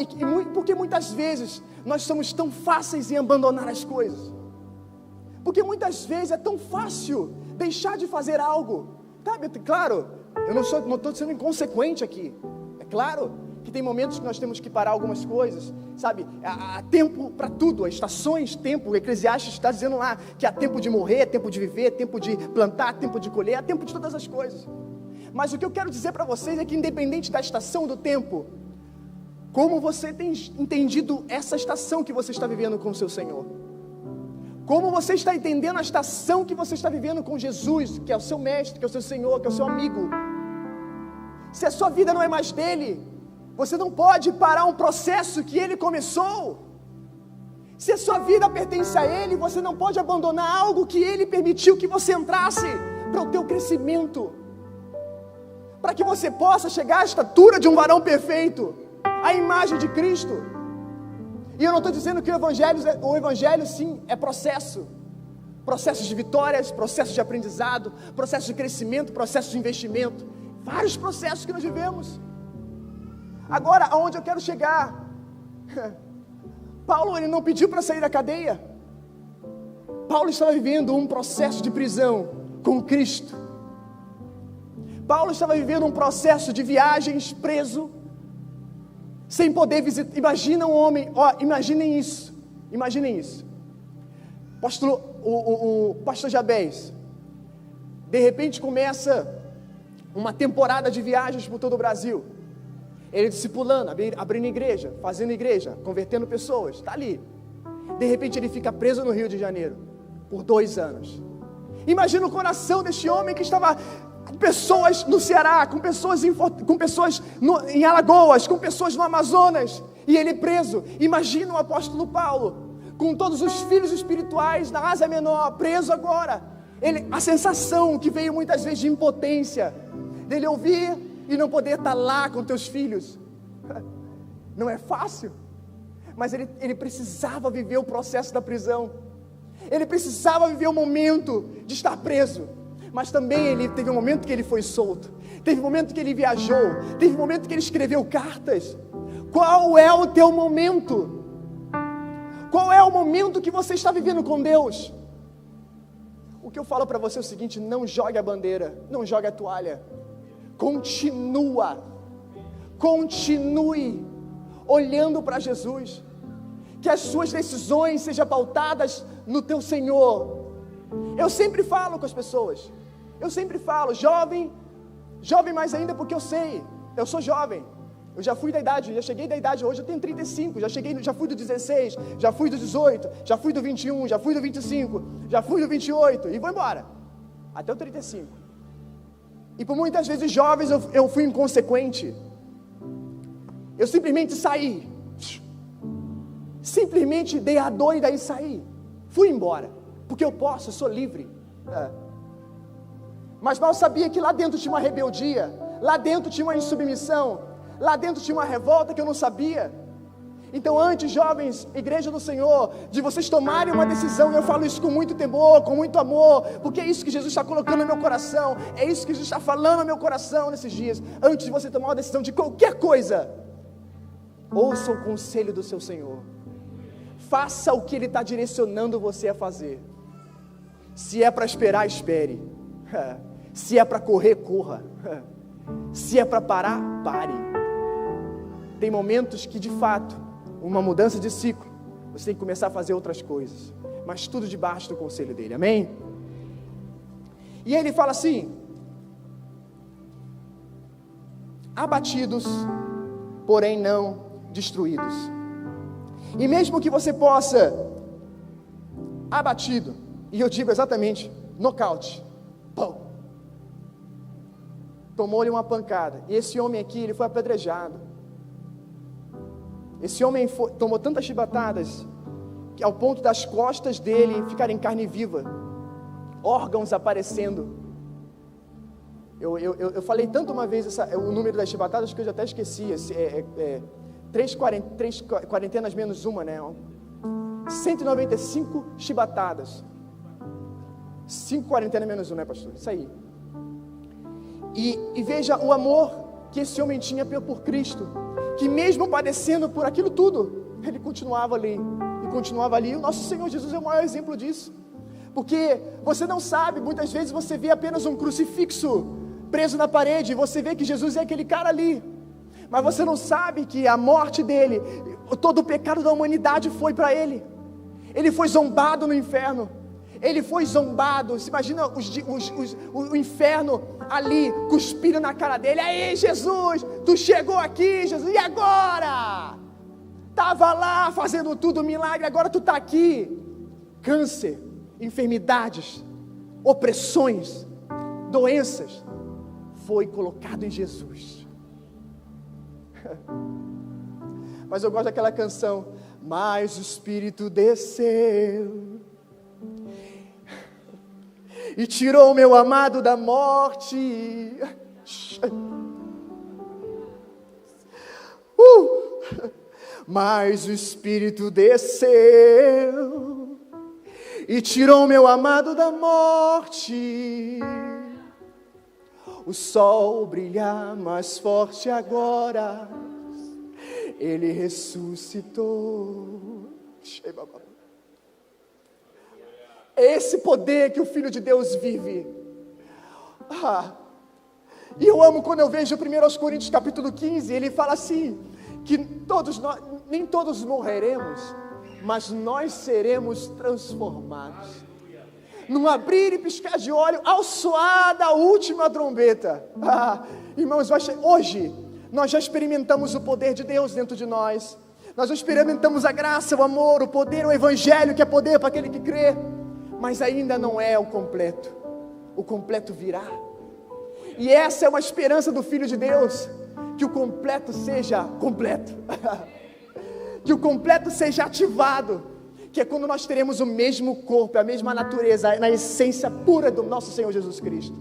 porque muitas vezes nós somos tão fáceis em abandonar as coisas. Porque muitas vezes é tão fácil deixar de fazer algo. Sabe, claro, eu não estou sendo inconsequente aqui. É claro que tem momentos que nós temos que parar algumas coisas. Sabe, há tempo para tudo, há estações, tempo. O Eclesiastes está dizendo lá que há tempo de morrer, tempo de viver, tempo de plantar, tempo de colher, há tempo de todas as coisas. Mas o que eu quero dizer para vocês é que, independente da estação do tempo, como você tem entendido essa estação que você está vivendo com o seu Senhor? Como você está entendendo a estação que você está vivendo com Jesus, que é o seu mestre, que é o seu Senhor, que é o seu amigo? Se a sua vida não é mais dele, você não pode parar um processo que ele começou. Se a sua vida pertence a ele, você não pode abandonar algo que ele permitiu que você entrasse para o teu crescimento, para que você possa chegar à estatura de um varão perfeito, à imagem de Cristo. E eu não estou dizendo que o Evangelho sim é processos de vitórias, processos de aprendizado, processos de crescimento, processos de investimento, vários processos que nós vivemos. Agora, aonde eu quero chegar? Paulo, ele não pediu para sair da cadeia. Paulo estava vivendo um processo de prisão com Cristo. Paulo estava vivendo um processo de viagens preso, sem poder visitar. Imagina um homem, imaginem isso. O pastor Jabez, de repente começa uma temporada de viagens por todo o Brasil. Ele discipulando, abrindo igreja, fazendo igreja, convertendo pessoas, está ali. De repente ele fica preso no Rio de Janeiro, por 2 anos. Imagina o coração deste homem que estava com pessoas no Ceará, com pessoas em Alagoas, com pessoas no Amazonas, e ele preso. Imagina o apóstolo Paulo, com todos os filhos espirituais da Ásia Menor, preso agora. A sensação que veio muitas vezes de impotência, dele ouvir e não poder estar lá com teus filhos. Não é fácil, mas ele precisava viver o processo da prisão. Ele precisava viver o momento de estar preso. Mas também ele teve um momento que ele foi solto. Teve um momento que ele viajou. Teve um momento que ele escreveu cartas. Qual é o teu momento? Qual é o momento que você está vivendo com Deus? O que eu falo para você é o seguinte: não jogue a bandeira, não jogue a toalha. Continue olhando para Jesus. Que as suas decisões sejam pautadas no teu Senhor. Eu sempre falo com as pessoas, jovem, Jovem mais ainda porque eu sou jovem. Eu já fui da idade, já cheguei da idade, hoje eu tenho 35, já fui do 16, já fui do 18, já fui do 21, já fui do 25, já fui do 28 e vou embora, até o 35. E por muitas vezes jovens eu fui inconsequente, eu simplesmente saí, simplesmente dei a doida e saí, fui embora, porque eu posso, eu sou livre. Mas mal sabia que lá dentro tinha uma rebeldia, lá dentro tinha uma insubmissão, lá dentro tinha uma revolta que eu não sabia. Então antes, jovens, igreja do Senhor, de vocês tomarem uma decisão, eu falo isso com muito temor, com muito amor, porque é isso que Jesus está colocando no meu coração, é isso que Jesus está falando no meu coração nesses dias. Antes de você tomar uma decisão de qualquer coisa, ouça o conselho do seu Senhor, faça o que Ele está direcionando você a fazer. Se é para esperar, espere. Se é para correr, corra. Se é para parar, pare. Tem momentos que, de fato, uma mudança de ciclo, você tem que começar a fazer outras coisas, mas tudo debaixo do conselho dele, amém? E ele fala assim: abatidos, porém não destruídos. E mesmo que você possa, abatido, e eu digo exatamente, nocaute, pum, tomou-lhe uma pancada, e esse homem aqui, ele foi apedrejado. Esse homem tomou tantas chibatadas, que ao ponto das costas dele ficarem carne viva, órgãos aparecendo. Eu falei tanto uma vez o número das chibatadas que eu já até esqueci. 3 quarentenas menos uma, né? 195 chibatadas. 5 quarentenas menos uma, né, pastor? Isso aí. E veja o amor que esse homem tinha por Cristo, que mesmo padecendo por aquilo tudo, ele continuava ali, e continuava ali. O nosso Senhor Jesus é o maior exemplo disso, porque você não sabe, muitas vezes você vê apenas um crucifixo preso na parede, e você vê que Jesus é aquele cara ali, mas você não sabe que a morte dele, todo o pecado da humanidade foi para ele. Ele foi zombado no inferno, ele foi zombado. Se imagina o inferno ali, cuspindo na cara dele. Aí, Jesus, tu chegou aqui, Jesus, e agora? Estava lá fazendo tudo, milagre, agora tu está aqui. Câncer, enfermidades, opressões, doenças, foi colocado em Jesus. Mas eu gosto daquela canção: mas o Espírito desceu e tirou meu amado da morte. Mas o Espírito desceu e tirou meu amado da morte. O sol brilha mais forte agora, ele ressuscitou. É esse poder que o Filho de Deus vive. E eu amo quando eu vejo 1 Coríntios capítulo 15, ele fala assim, que nem todos morreremos, mas nós seremos transformados. Num abrir e piscar de olho, ao soar da última trombeta. Irmãos, hoje nós já experimentamos o poder de Deus dentro de nós. Nós já experimentamos a graça, o amor, o poder, o evangelho, que é poder para aquele que crê. Mas ainda não é o completo. O completo virá. E essa é uma esperança do Filho de Deus, que o completo seja completo. Que o completo seja ativado, que é quando nós teremos o mesmo corpo, a mesma natureza, na essência pura do nosso Senhor Jesus Cristo.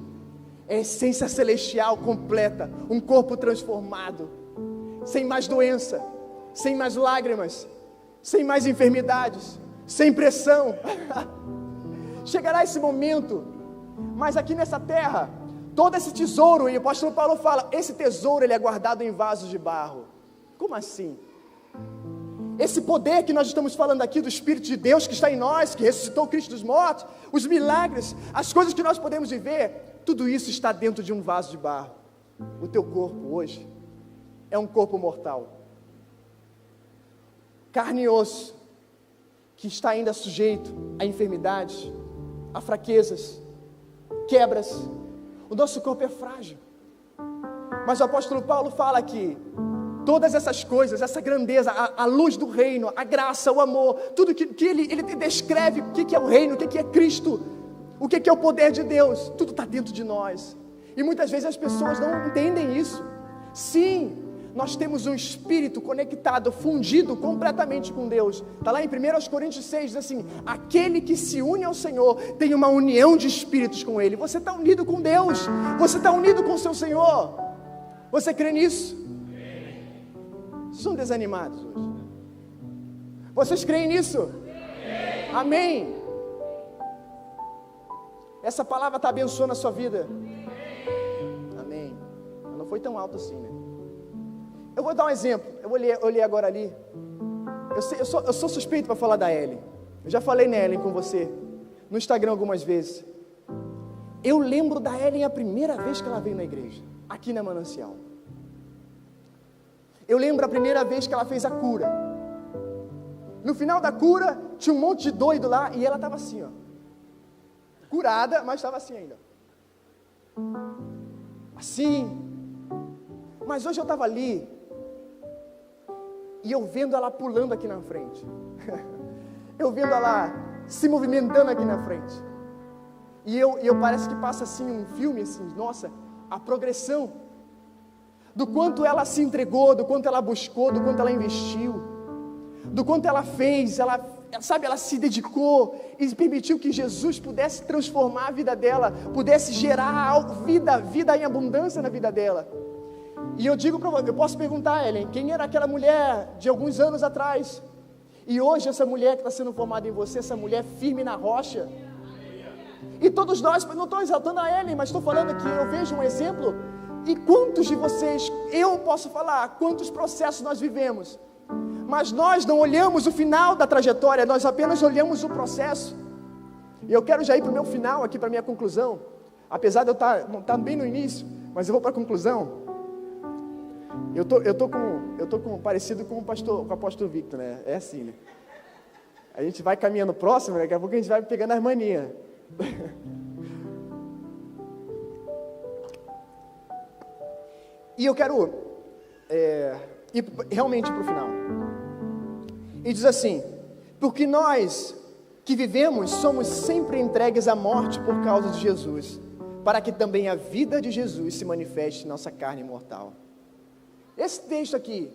É a essência celestial completa, um corpo transformado, sem mais doença, sem mais lágrimas, sem mais enfermidades, sem pressão. Chegará esse momento, mas aqui nessa terra, todo esse tesouro, e o apóstolo Paulo fala, esse tesouro ele é guardado em vasos de barro. Como assim? Esse poder que nós estamos falando aqui do Espírito de Deus que está em nós, que ressuscitou Cristo dos mortos, os milagres, as coisas que nós podemos viver, tudo isso está dentro de um vaso de barro. O teu corpo hoje é um corpo mortal, carne e osso, que está ainda sujeito a enfermidades, a fraquezas, quebras. O nosso corpo é frágil. Mas o apóstolo Paulo fala que todas essas coisas, essa grandeza, a luz do reino, a graça, o amor, tudo que ele descreve o que é o reino, o que é Cristo, o que é o poder de Deus, tudo está dentro de nós. E muitas vezes as pessoas não entendem isso. Sim, nós temos um espírito conectado, fundido completamente com Deus. Está lá em 1 Coríntios 6, diz assim: aquele que se une ao Senhor tem uma união de espíritos com Ele. Você está unido com Deus, você está unido com o seu Senhor. Você crê nisso? Vocês são desanimados hoje? Vocês creem nisso? Amém? Essa palavra está abençoando a sua vida? Amém. Não foi tão alto assim, né? Eu vou dar um exemplo. Eu olhei agora ali. Eu sou suspeito para falar da Ellen. Eu já falei na Ellen com você no Instagram algumas vezes. Eu lembro da Ellen a primeira vez que ela veio na igreja, aqui na Manancial. Eu lembro a primeira vez que ela fez a cura. No final da cura, tinha um monte de doido lá e ela estava assim, ó. Curada, mas estava assim ainda. Assim. Mas hoje eu estava ali e eu vendo ela pulando aqui na frente. Eu vendo ela se movimentando aqui na frente. E eu parece que passa assim um filme assim, nossa, a progressão do quanto ela se entregou, do quanto ela buscou, do quanto ela investiu, do quanto ela fez, ela se dedicou e permitiu que Jesus pudesse transformar a vida dela, pudesse gerar vida em abundância na vida dela. E eu digo para você, eu posso perguntar, Ellen, quem era aquela mulher de alguns anos atrás? E hoje essa mulher que está sendo formada em você, essa mulher firme na rocha. E todos nós, não estou exaltando a Ellen, mas estou falando que eu vejo um exemplo. E quantos de vocês, eu posso falar, quantos processos nós vivemos, mas nós não olhamos o final da trajetória, nós apenas olhamos o processo. E eu quero já ir para o meu final aqui, para a minha conclusão, apesar de eu estar bem no início, mas eu vou para a conclusão. Eu tô parecido com o apóstolo Victor, né? É assim, né? A gente vai caminhando próximo, né? Daqui a pouco a gente vai pegando as manias. E eu quero ir realmente para o final. E diz assim: porque nós que vivemos somos sempre entregues à morte por causa de Jesus, para que também a vida de Jesus se manifeste em nossa carne mortal. Esse texto aqui,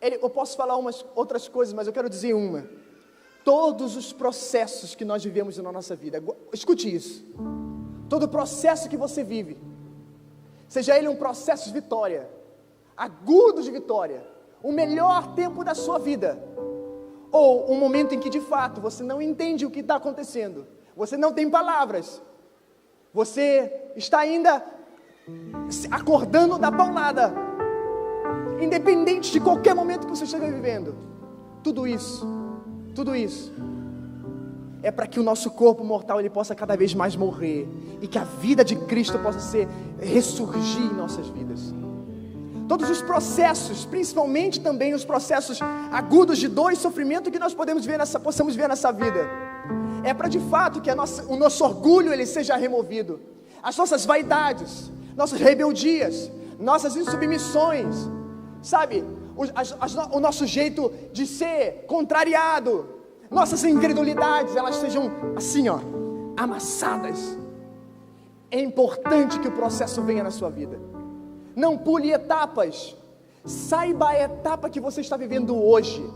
eu posso falar umas outras coisas, mas eu quero dizer uma. Todos os processos que nós vivemos na nossa vida, escute isso. Todo processo que você vive, seja ele um processo de vitória, agudo de vitória, o melhor tempo da sua vida, ou um momento em que de fato você não entende o que está acontecendo, você não tem palavras, você está ainda acordando da paulada, independente de qualquer momento que você esteja vivendo, tudo isso é para que o nosso corpo mortal ele possa cada vez mais morrer e que a vida de Cristo possa ressurgir em nossas vidas. Todos os processos, principalmente também os processos agudos de dor e sofrimento que nós possamos ver nessa vida, é para de fato que o nosso orgulho ele seja removido, as nossas vaidades, nossas rebeldias, nossas insubmissões, sabe, o nosso jeito de ser contrariado, nossas incredulidades, elas sejam assim, ó, amassadas. É importante que o processo venha na sua vida. Não pule etapas. Saiba a etapa que você está vivendo hoje.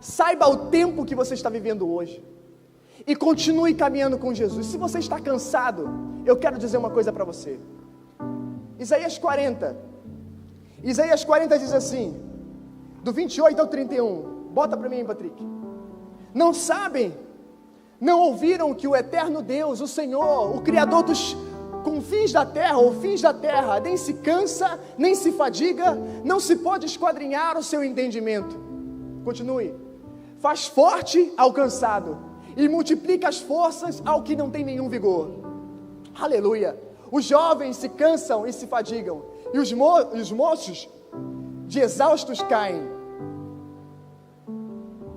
Saiba o tempo que você está vivendo hoje. E continue caminhando com Jesus. Se você está cansado, eu quero dizer uma coisa para você. Isaías 40 diz assim, do 28 ao 31. Bota para mim, Patrick. Não sabem, não ouviram que o eterno Deus, o Senhor, o Criador dos confins da terra, ou fins da terra, nem se cansa, nem se fadiga, não se pode esquadrinhar o seu entendimento. Continue. Faz forte ao cansado e multiplica as forças ao que não tem nenhum vigor. Aleluia. Os jovens se cansam e se fadigam, e os moços de exaustos caem.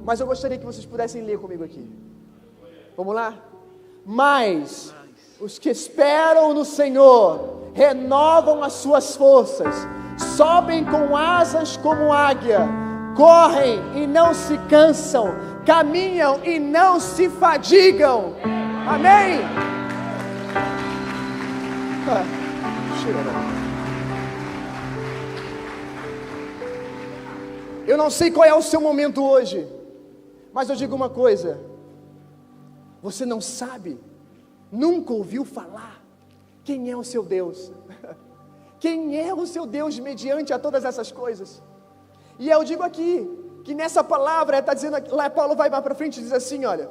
Mas eu gostaria que vocês pudessem ler comigo aqui. Vamos lá? Mas os que esperam no Senhor renovam as suas forças, sobem com asas como águia, correm e não se cansam, caminham e não se fadigam. Amém? Eu não sei qual é o seu momento hoje, mas eu digo uma coisa: você não sabe, nunca ouviu falar quem é o seu Deus. Quem é o seu Deus mediante a todas essas coisas? E eu digo aqui, que nessa palavra, está dizendo, lá Paulo vai mais para frente e diz assim, olha: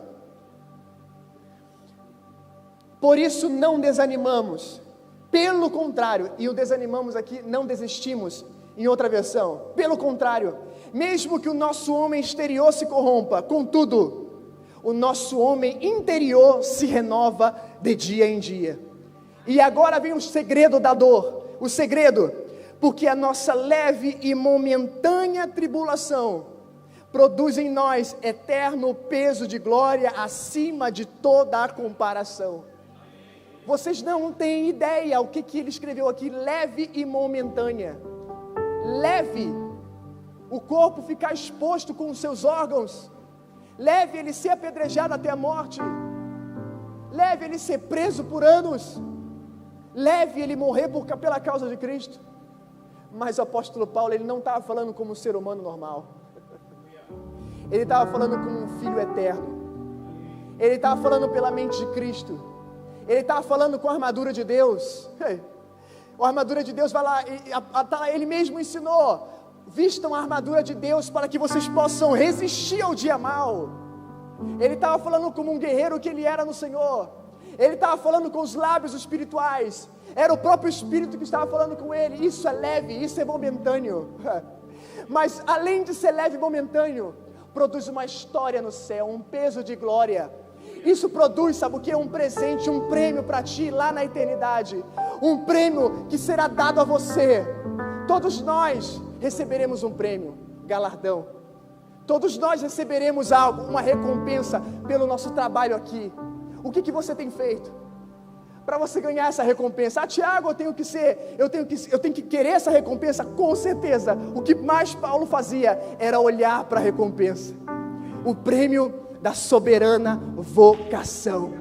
por isso não desanimamos, pelo contrário, e o desanimamos aqui, não desistimos, em outra versão, pelo contrário, mesmo que o nosso homem exterior se corrompa, contudo, o nosso homem interior se renova de dia em dia. E agora vem o segredo da dor, o segredo, porque a nossa leve e momentânea tribulação produz em nós eterno peso de glória acima de toda a comparação. Vocês não têm ideia o que ele escreveu aqui, leve e momentânea. Leve, o corpo ficar exposto com os seus órgãos. Leve ele ser apedrejado até a morte. Leve ele ser preso por anos. Leve ele morrer pela causa de Cristo. Mas o apóstolo Paulo, ele não estava falando como um ser humano normal. Ele estava falando como um filho eterno. Ele estava falando pela mente de Cristo. Ele estava falando com a armadura de Deus. A armadura de Deus vai lá, ele mesmo ensinou: vistam a armadura de Deus para que vocês possam resistir ao dia mau. Ele estava falando como um guerreiro que ele era no Senhor. Ele estava falando com os lábios espirituais. Era o próprio Espírito que estava falando com ele. Isso é leve, isso é momentâneo. Mas além de ser leve e momentâneo, produz uma história no céu, um peso de glória. Isso produz, sabe o que? Um presente, um prêmio para ti lá na eternidade. Um prêmio que será dado a você. Todos nós receberemos um prêmio, galardão. Todos nós receberemos algo, uma recompensa pelo nosso trabalho aqui. O que você tem feito para você ganhar essa recompensa? Tiago, eu tenho que querer essa recompensa? Com certeza. O que mais Paulo fazia era olhar para a recompensa. O prêmio da soberana vocação.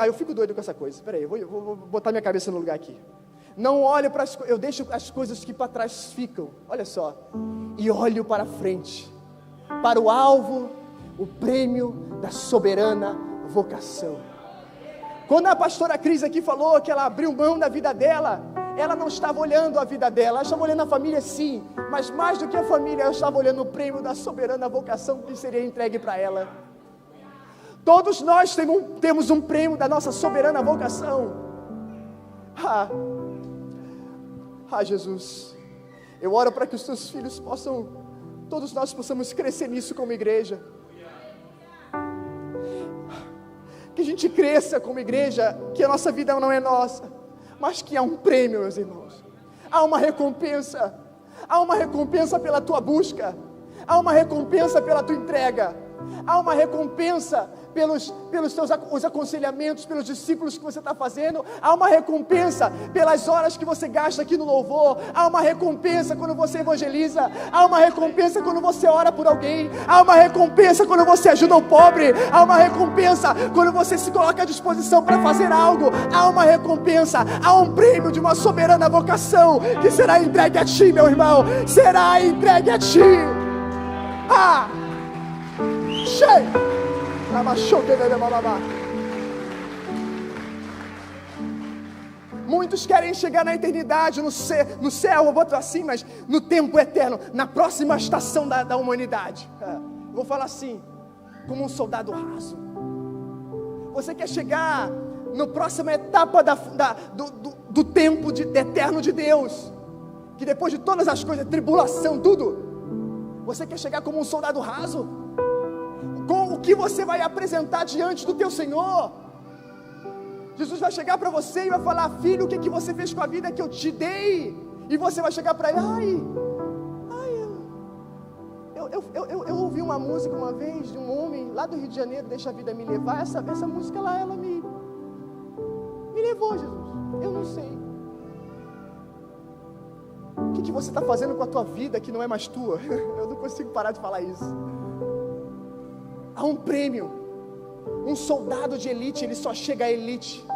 Eu fico doido com essa coisa. Espera aí, eu vou botar minha cabeça no lugar aqui. Não olho para as coisas, eu deixo as coisas que para trás ficam. Olha só. E olho para frente, para o alvo, o prêmio da soberana vocação. Quando a pastora Cris aqui falou que ela abriu mão da vida dela, ela não estava olhando a vida dela, ela estava olhando a família sim, mas mais do que a família, ela estava olhando o prêmio da soberana vocação que seria entregue para ela. Todos nós temos um prêmio da nossa soberana vocação. Jesus, eu oro para que os teus filhos todos nós possamos crescer nisso como igreja. Que a gente cresça como igreja, que a nossa vida não é nossa, mas que há um prêmio, meus irmãos. Há uma recompensa pela tua busca, há uma recompensa pela tua entrega, há uma recompensa pelos teus aconselhamentos, pelos discípulos que você está fazendo, há uma recompensa pelas horas que você gasta aqui no louvor, há uma recompensa quando você evangeliza, há uma recompensa quando você ora por alguém, há uma recompensa quando você ajuda o pobre, há uma recompensa quando você se coloca à disposição para fazer algo, há uma recompensa, há um prêmio de uma soberana vocação que será entregue a ti, meu irmão, será entregue a ti. Cheio. Muitos querem chegar na eternidade, no céu, eu boto assim, mas no tempo eterno, na próxima estação da humanidade. Vou falar assim, como um soldado raso. Você quer chegar na próxima etapa do tempo eterno de Deus, que depois de todas as coisas, tribulação, tudo, você quer chegar como um soldado raso? Com o que você vai apresentar diante do teu Senhor? Jesus vai chegar para você e vai falar: filho, o que você fez com a vida que eu te dei? E você vai chegar para ele: eu ouvi uma música uma vez de um homem lá do Rio de Janeiro, deixa a vida me levar. Essa música lá, ela me levou, Jesus. Eu não sei. O que você está fazendo com a tua vida que não é mais tua? Eu não consigo parar de falar isso. Há um prêmio. Um soldado de elite, ele só chega à elite.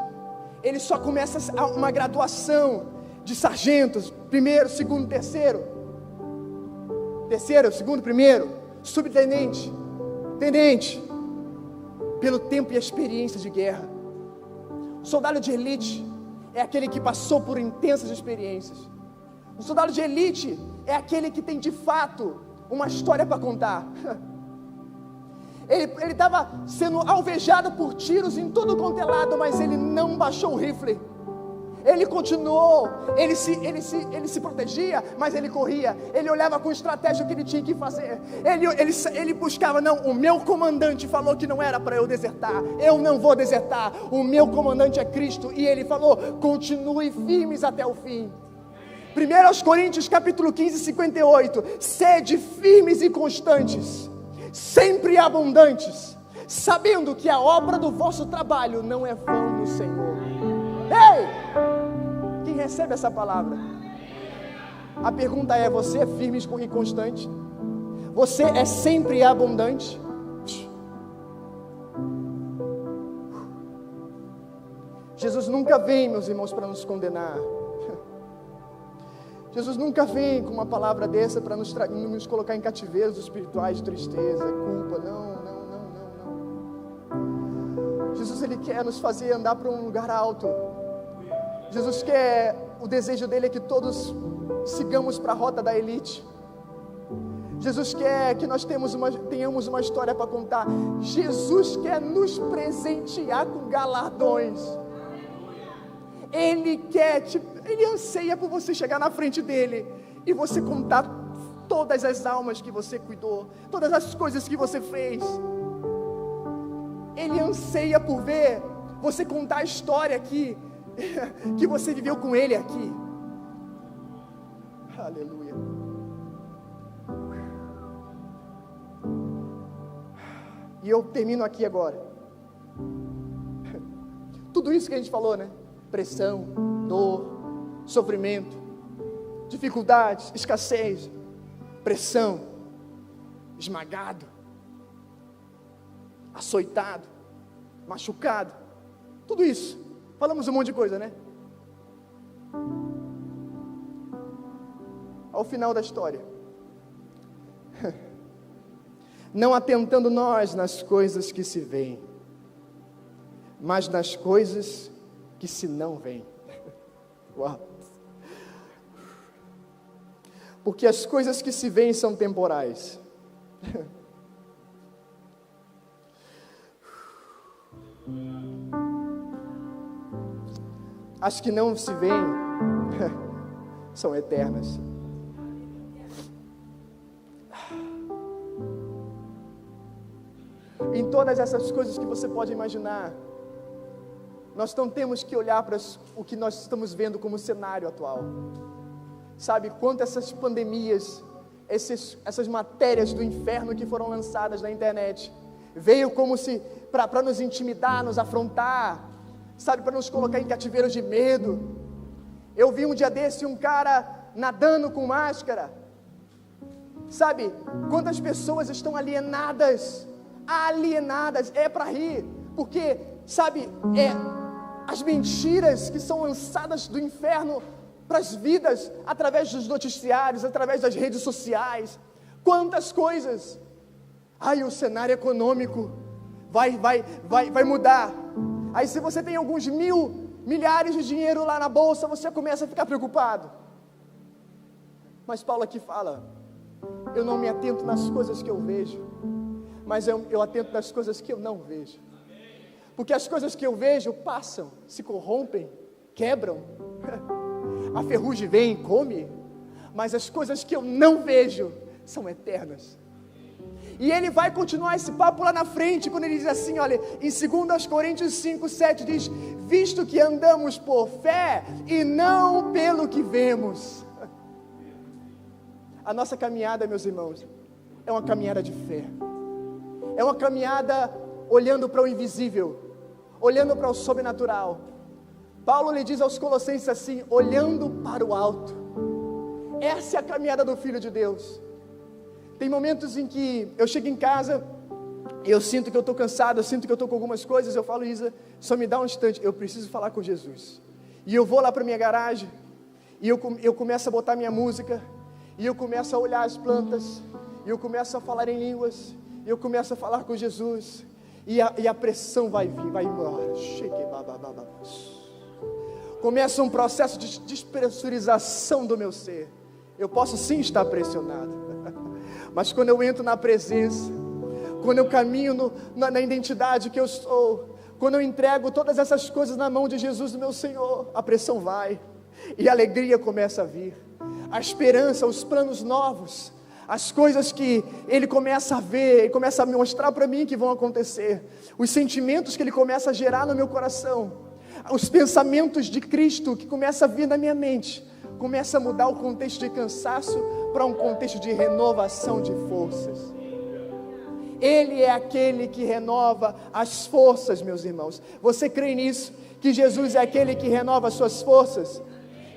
Ele só começa uma graduação de sargentos, primeiro, segundo, terceiro, segundo, primeiro, subtenente, tenente, pelo tempo e a experiência de guerra. O soldado de elite é aquele que passou por intensas experiências. O soldado de elite é aquele que tem de fato uma história para contar. Ele estava sendo alvejado por tiros em todo quanto é lado, mas ele não baixou o rifle. Ele continuou, ele se protegia, mas ele corria. Ele olhava com estratégia o que ele tinha que fazer. Ele buscava, não, o meu comandante falou que não era para eu desertar. Eu não vou desertar, o meu comandante é Cristo. E ele falou, continue firmes até o fim. 1 Coríntios capítulo 15, 58. Sede firmes e constantes, sempre abundantes, sabendo que a obra do vosso trabalho não é vã no Senhor. Ei! Quem recebe essa palavra? A pergunta é, você é firme e constante? Você é sempre abundante? Jesus nunca vem, meus irmãos, para nos condenar. Jesus nunca vem com uma palavra dessa para nos colocar em cativeiros espirituais de tristeza, culpa. Não. Jesus, Ele quer nos fazer andar para um lugar alto. Jesus quer, o desejo dele é que todos sigamos para a rota da elite. Jesus quer que nós tenhamos uma história para contar. Jesus quer nos presentear com galardões. Ele Ele anseia por você chegar na frente dele e você contar todas as almas que você cuidou, todas as coisas que você fez. Ele anseia por ver você contar a história aqui, que você viveu com ele aqui. Aleluia. E eu termino aqui agora. Tudo isso que a gente falou, né? Pressão, dor, sofrimento, dificuldades, escassez, pressão, esmagado, açoitado, machucado, tudo isso. Falamos um monte de coisa, né? Ao final da história, não atentando nós nas coisas que se veem, mas nas coisas que se não veem. Uau! Porque as coisas que se veem são temporais. As que não se veem são eternas. Em todas essas coisas que você pode imaginar, nós não temos que olhar para o que nós estamos vendo como cenário atual. Sabe, quanto essas pandemias, essas matérias do inferno que foram lançadas na internet, veio como se, para nos intimidar, nos afrontar, sabe, para nos colocar em cativeiros de medo. Eu vi um dia desse um cara nadando com máscara. Sabe, quantas pessoas estão alienadas, é para rir, porque, sabe, as mentiras que são lançadas do inferno para as vidas, através dos noticiários, através das redes sociais, quantas coisas. O cenário econômico vai mudar. Aí se você tem alguns milhares de dinheiro lá na bolsa, você começa a ficar preocupado. Mas Paulo aqui fala, eu não me atento nas coisas que eu vejo, mas eu atento nas coisas que eu não vejo. Porque as coisas que eu vejo passam, se corrompem, quebram. A ferrugem vem e come, mas as coisas que eu não vejo são eternas. E ele vai continuar esse papo lá na frente, quando ele diz assim, olha, em 2 Coríntios 5, 7 diz, visto que andamos por fé e não pelo que vemos. A nossa caminhada, meus irmãos, é uma caminhada de fé. É uma caminhada olhando para o invisível, olhando para o sobrenatural. Paulo lhe diz aos Colossenses assim, olhando para o alto. Essa é a caminhada do Filho de Deus. Tem momentos em que eu chego em casa, eu sinto que eu estou cansado, eu sinto que eu estou com algumas coisas, eu falo, Isa, só me dá um instante, eu preciso falar com Jesus. E eu vou lá para minha garagem, e eu começo a botar minha música, e eu começo a olhar as plantas, e eu começo a falar em línguas, e eu começo a falar com Jesus, e a pressão vai vir, vai embora. Começa um processo de despressurização do meu ser. Eu posso sim estar pressionado, mas quando eu entro na presença, quando eu caminho na identidade que eu sou, quando eu entrego todas essas coisas na mão de Jesus, do meu Senhor, a pressão vai, e a alegria começa a vir, a esperança, os planos novos, as coisas que Ele começa a ver, Ele começa a mostrar para mim que vão acontecer, os sentimentos que Ele começa a gerar no meu coração, os pensamentos de Cristo que começam a vir na minha mente, começa a mudar o contexto de cansaço para um contexto de renovação de forças. Ele é aquele que renova as forças, meus irmãos. Você crê nisso? Que Jesus é aquele que renova as suas forças?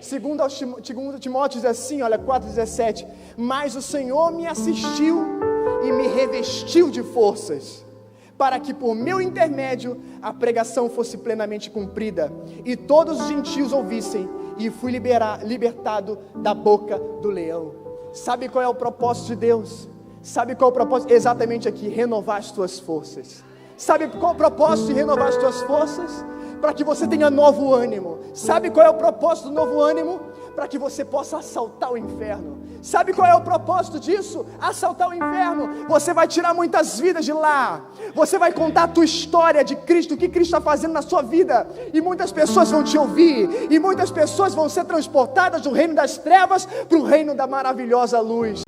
Segundo Timóteo diz assim, olha, 4,17. Mas o Senhor me assistiu e me revestiu de forças, para que por meu intermédio a pregação fosse plenamente cumprida, e todos os gentios ouvissem, e fui libertado da boca do leão. Sabe qual é o propósito de Deus? Sabe qual é o propósito? Exatamente aqui, renovar as tuas forças. Sabe qual é o propósito de renovar as tuas forças? Para que você tenha novo ânimo. Sabe qual é o propósito do novo ânimo? Para que você possa assaltar o inferno. Sabe qual é o propósito disso? Assaltar o inferno. Você vai tirar muitas vidas de lá. Você vai contar a tua história de Cristo, o que Cristo está fazendo na sua vida. E muitas pessoas vão te ouvir. E muitas pessoas vão ser transportadas do reino das trevas para o reino da maravilhosa luz.